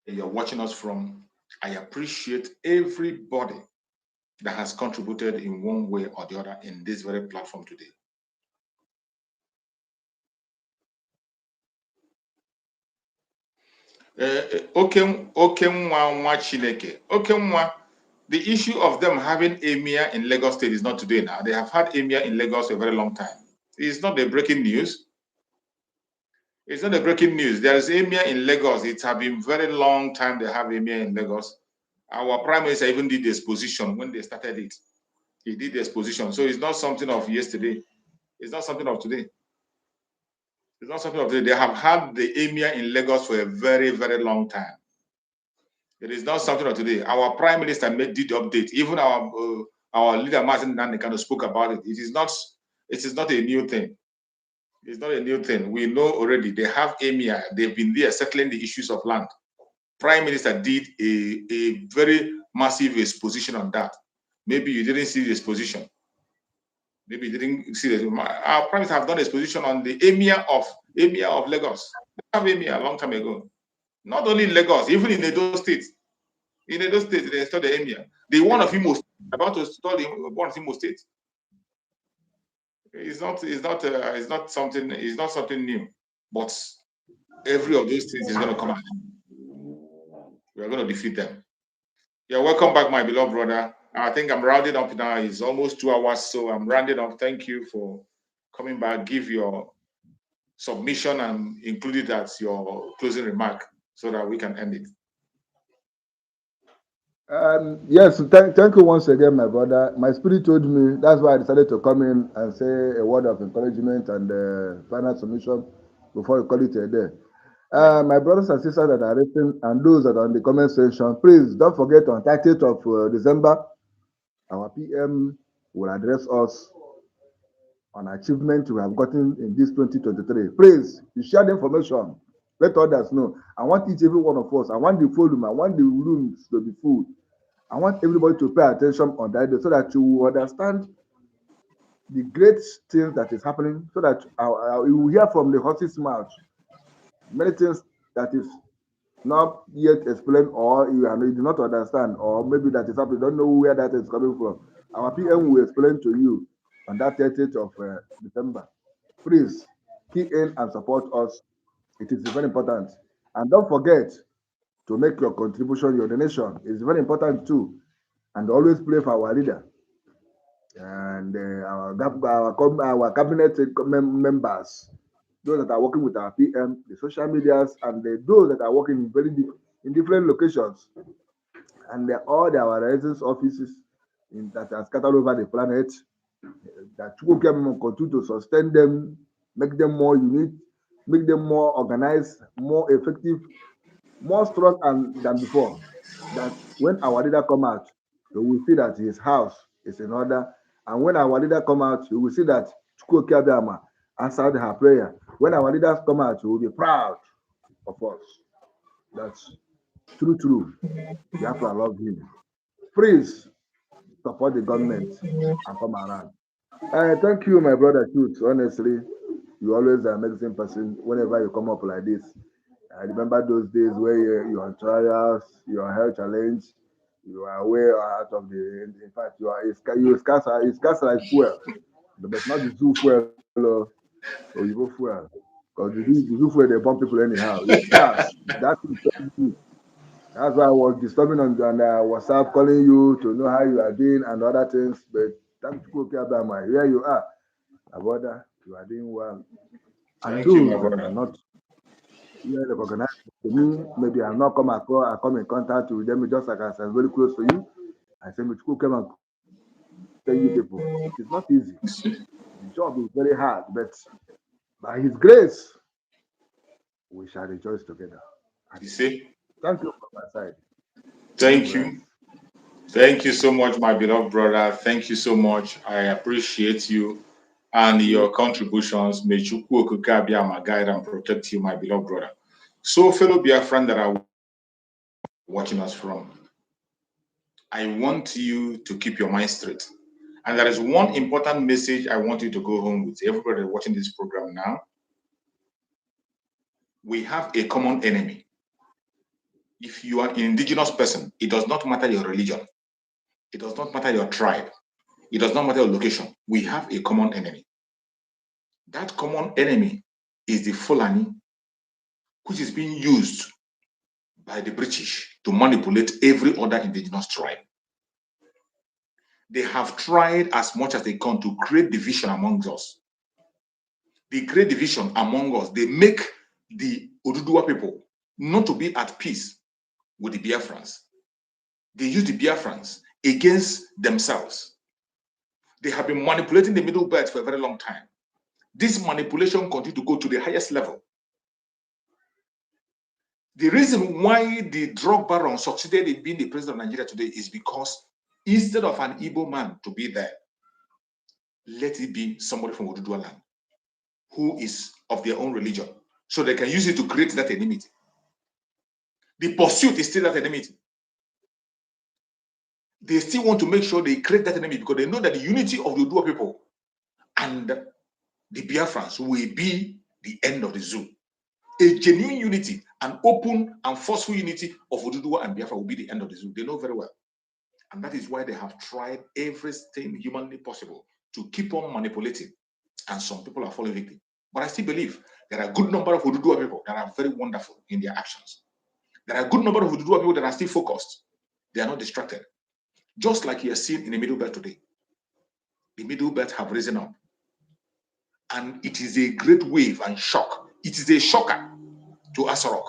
you're watching us from, I appreciate everybody that has contributed in one way or the other in this very platform today. The issue of them having emir in Lagos State is not today now. They have had emir in Lagos for a very long time. It's not the breaking news. It's not the breaking news. There is emir in Lagos. It has been very long time they have emir in Lagos. Our prime minister even did the exposition when they started it. He did the exposition. So it's not something of yesterday. It's not something of today. It's not something of today. They have had the emir in Lagos for a very, very long time. It is not something of today. Our prime minister did the update. Even our leader Martin Nandekano spoke about it. It is not a new thing. It's not a new thing. We know already they have emir. They've been there settling the issues of land. Prime minister did a very massive exposition on that. Maybe you didn't see the exposition. Maybe you didn't see it. Our prime minister have done exposition on the emir of Lagos. They have emir a long time ago. Not only in Lagos, even in Edo State. In Edo State, they installed the emir. The one of Imo State, about to install the one of Imo State. It's not something new. But every of those things is going to come out. We are going to defeat them. Yeah, welcome back, my beloved brother. I think I'm rounding up now. It's almost 2 hours, so I'm rounding up. Thank you for coming back. Give your submission and include it as your closing remark so that we can end it. Yes, thank you once again, my brother. My spirit told me, that's why I decided to come in and say a word of encouragement and final submission before we call it a day. My brothers and sisters that are listening and those that are in the comment section, please don't forget on 30th of December, our PM will address us on achievement we have gotten in this 2023. Please, you share the information. Let others know. I want each every one of us. I want the volume. I want the rooms to be full. I want everybody to pay attention on that day so that you will understand the great things that is happening, so that you will hear from the horse's mouth many things that is not yet explained, or you do not understand, or maybe that is happening, don't know where that is coming from. Our PM will explain to you on that 30th of December. Please key in and support us. It is very important. And don't forget to make your contribution, your donation. It's very important too. And always pray for our leader and our cabinet members, those that are working with our PM, the social medias, and those that are working in different locations, and all our residence offices that are scattered over the planet, that will continue to sustain them, make them more unique, make them more organized, more effective, more strong than before. That when our leader come out, we will see that his house is in order. And when our leader come out, we will see that Chukwuka Abiyama answered her prayer. When our leaders come out, we will be proud of us. That's true. Biafra love him. Please support the government and come around. Thank you, my brother Truth. Honestly, you always an amazing person whenever you come up like this. I remember those days where you're on trials, you're health challenge, you are way out of the. In fact, you scarce like fuel, but not the zoo fuel or you go fuel, because the zoo fuel they bomb people anyhow. It's scarce. That's why I was disturbing on WhatsApp, calling you to know how you are doing and other things. But thank you, Abiyama. Here you are, my brother. You are doing well. And those that are not recognized to me, maybe I've not come in contact with them, just like I said, very close to you. I say, Michiko come and tell you people, it is not easy. The job is very hard, but by His grace, we shall rejoice together. You see? Thank you from my side. Thank you. Thank you so much, my beloved brother. Thank you so much. I appreciate you and your contributions. May Chukwu Okike Abiyama guide and protect you, my beloved brother. So, fellow Biafran that are watching us from, I want you to keep your mind straight. And there is one important message I want you to go home with. Everybody watching this program now. We have a common enemy. If you are an indigenous person, it does not matter your religion. It does not matter your tribe. It does not matter your location. We have a common enemy. That common enemy is the Fulani, which is being used by the British to manipulate every other indigenous tribe. They have tried as much as they can to create division among us. They create division among us. They make the Oduduwa people not to be at peace with the Biafrans. They use the Biafrans against themselves. They have been manipulating the Middle Belt for a very long time. This manipulation continues to go to the highest level. The reason why the drug baron succeeded in being the president of Nigeria today is because instead of an Igbo man to be there, let it be somebody from Oduduwa land who is of their own religion, so they can use it to create that enmity. The pursuit is still that enmity. They still want to make sure they create that enemy because they know that the unity of the Oduduwa people and the Biafrans will be the end of the zoo. A genuine unity, an open and forceful unity of Oduduwa and Biafra will be the end of the zoo. They know very well. And that is why they have tried everything humanly possible to keep on manipulating. And some people are falling victim. But I still believe there are a good number of Oduduwa people that are very wonderful in their actions. There are a good number of Oduduwa people that are still focused. They are not distracted. Just like you are seeing in the Middle Belt today. The Middle Belt have risen up. And it is a great wave and shock. It is a shocker to Asarok,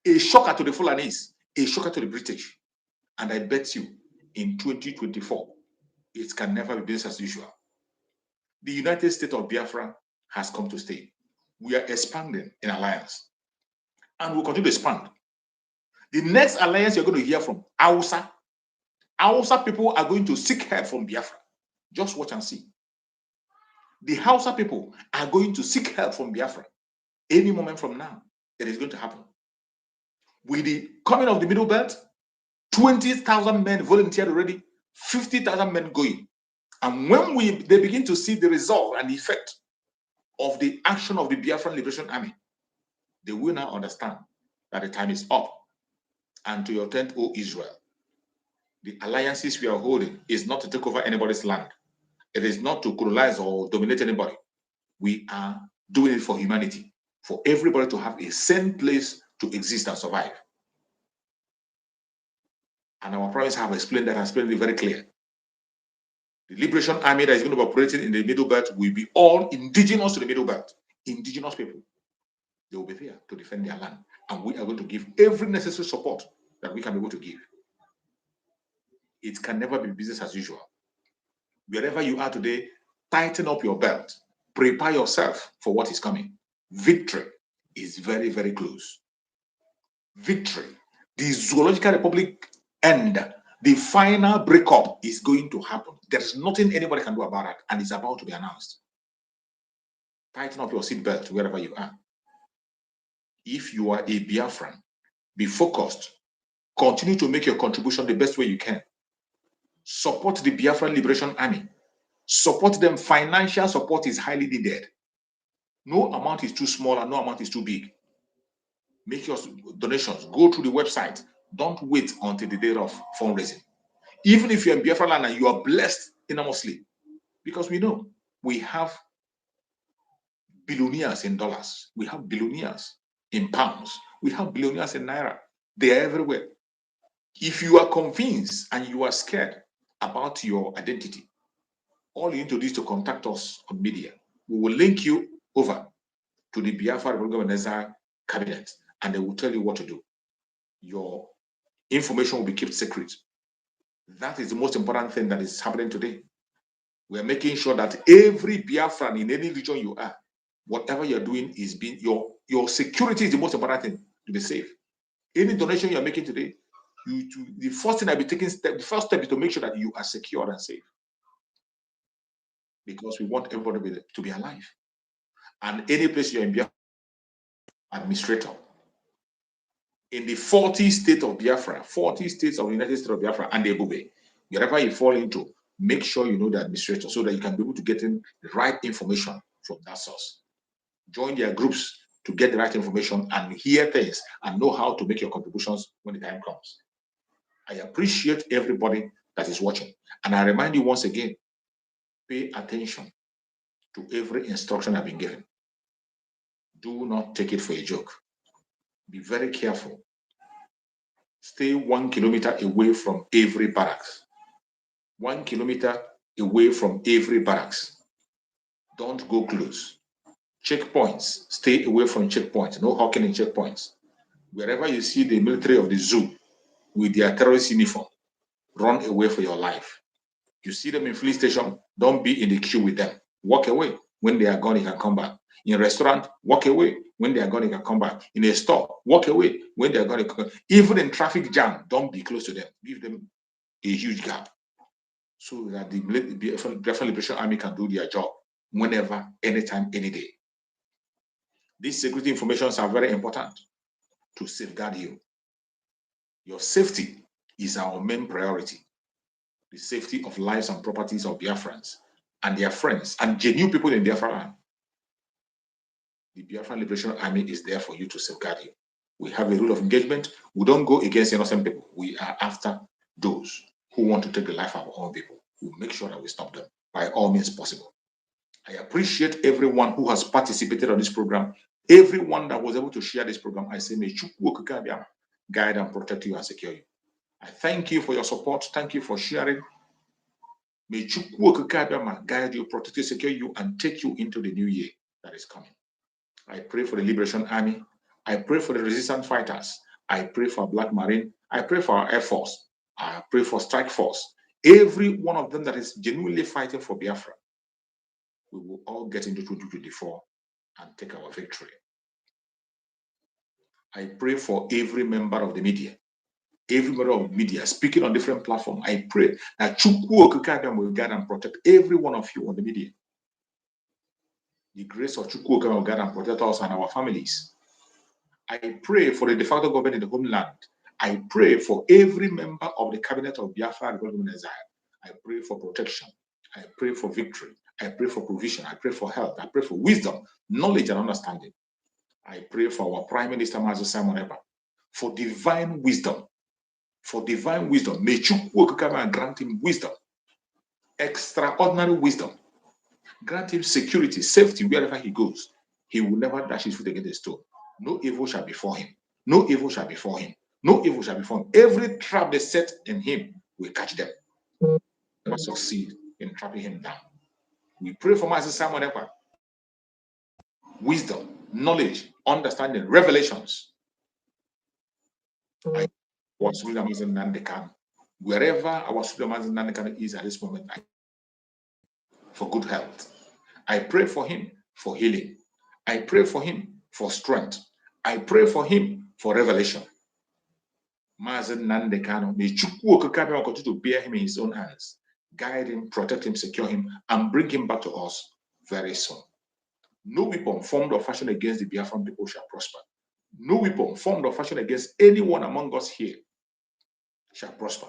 a shocker to the Fulanese, a shocker to the British. And I bet you, in 2024, it can never be business as usual. The United States of Biafra has come to stay. We are expanding in alliance. And we'll continue to expand. The next alliance you're going to hear from, Hausa. Hausa people are going to seek help from Biafra. Just watch and see. The Hausa people are going to seek help from Biafra. Any moment from now, it is going to happen. With the coming of the Middle Belt, 20,000 men volunteered already, 50,000 men going. And when they begin to see the result and the effect of the action of the Biafran Liberation Army, they will now understand that the time is up. And to your tent, O Israel, the alliances we are holding is not to take over anybody's land. It is not to colonize or dominate anybody. We are doing it for humanity, for everybody to have a same place to exist and survive. And our prophets have explained that, explained it very clear. The Liberation Army that is going to be operating in the Middle Belt will be all indigenous to the Middle Belt. Indigenous people. They will be there to defend their land. And we are going to give every necessary support that we can be able to give. It can never be business as usual. Wherever you are today, tighten up your belt. Prepare yourself for what is coming. Victory is very, very close. Victory. The Zoological Republic end. The final breakup is going to happen. There's nothing anybody can do about it, and it's about to be announced. Tighten up your seatbelt wherever you are. If you are a Biafran, be focused. Continue to make your contribution the best way you can. Support the Biafran Liberation Army. Support them. Financial support is highly needed. No amount is too small and no amount is too big. Make your donations. Go through the website. Don't wait until the day of fundraising. Even if you're in Biafra land and you are blessed enormously, because we know we have billionaires in dollars, we have billionaires in pounds, we have billionaires in naira. They are everywhere. If you are convinced and you are scared about your identity, all you need to do is to contact us on media. We will link you over to the Biafra Republic cabinet, and they will tell you what to do. Your information will be kept secret. That is the most important thing that is happening today. We are making sure that every Biafran in any region you are, whatever you're doing is being your security is the most important thing to be safe. Any donation you're making today, the first thing I'll be taking the first step is to make sure that you are secure and safe. Because we want everybody to be alive. And any place you're in Biafra, administrator. In the 40 states of Biafra, 40 states of the United States of Biafra, and the Ebube, wherever you fall into, make sure you know the administrator so that you can be able to get in the right information from that source. Join their groups to get the right information and hear things and know how to make your contributions when the time comes. I appreciate everybody that is watching. And I remind you once again, pay attention to every instruction I've been given. Do not take it for a joke. Be very careful Stay 1 kilometer away from every barracks. 1 kilometer away from every barracks. Don't go close. Checkpoints. Stay away from checkpoints. No hawking in checkpoints. Wherever you see the military of the zoo with their terrorist uniform, run away for your life. You see them in police station, don't be in the queue with them. Walk away. When they are gone, you can come back. In a restaurant, walk away. When they are gone, you can come back. In a store, walk away. When they are gone, you can come back. Even in traffic jam, don't be close to them. Give them a huge gap so that the Biafran Liberation Army can do their job whenever, anytime, any day. These security informations are very important to safeguard you. Your safety is our main priority. The safety of lives and properties of Biafrans and their friends and genuine people in Biafra land. The Biafran Liberation Army is there for you to safeguard you. We have a rule of engagement. We don't go against innocent people. We are after those who want to take the life of our own people. We make sure that we stop them by all means possible. I appreciate everyone who has participated on this program. Everyone that was able to share this program, I say, may Chukwu guide and protect you and secure you. I thank you for your support. Thank you for sharing. May Chukwu guide you, protect you, secure you, and take you into the new year that is coming. I pray for the Liberation Army. I pray for the resistance fighters. I pray for Black Marine. I pray for our Air Force. I pray for Strike Force. Every one of them that is genuinely fighting for Biafra. We will all get into 2024 and take our victory. I pray for every member of the media. Every member of the media speaking on different platforms. I pray that Chukwu Okikabiyama will guide and protect every one of you on the media. The grace of Chukwu Okikabiyama will guide and protect us and our families. I pray for the de facto government in the homeland. I pray for every member of the cabinet of Biafra Republic of Exile. I pray for protection. I pray for victory. I pray for provision. I pray for health. I pray for wisdom, knowledge, and understanding. I pray for our Prime Minister, Master Simon Ekpa, for divine wisdom. For divine wisdom. May Chukwu Okikabiyama grant him wisdom, extraordinary wisdom. Grant him security, safety wherever he goes. He will never dash his foot against a stone. No evil shall befall him. No evil shall befall him. No evil shall befall him. Every trap they set in him will catch them. Never succeed in trapping him down. We pray for Master Simon Ekpa. Wisdom, knowledge, understanding, revelations. I was wherever our Nandekan is at this moment, for good health. I pray for him for healing. I pray for him for strength. I pray for him for revelation. Mazen Nandekano, may Chukwu Okikabiyama continue to bear him in his own hands, guide him, protect him, secure him, and bring him back to us very soon. No weapon formed or fashioned against the Biafran people shall prosper. No weapon formed or fashioned against anyone among us here shall prosper.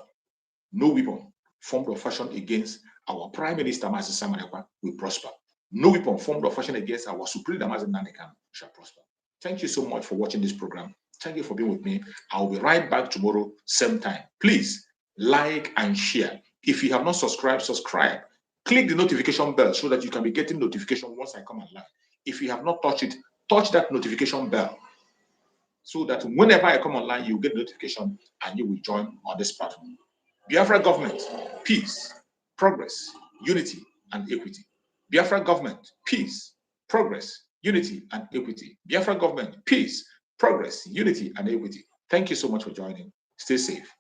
No weapon formed or fashioned against our Prime Minister, Master Simon Ekpa, will prosper. No weapon formed or fashioned against our Supreme Master Nandekan shall prosper. Thank you so much for watching this program. Thank you for being with me. I'll be right back tomorrow, same time. Please like and share. If you have not subscribed, subscribe. Click the notification bell so that you can be getting notification once I come online. If you have not touched it, touch that notification bell so that whenever I come online, you get notification and you will join on this platform. Biafra government, peace, progress, unity, and equity. Biafra government, peace, progress, unity, and equity. Biafra government, peace, progress, unity, and equity. Thank you so much for joining. Stay safe.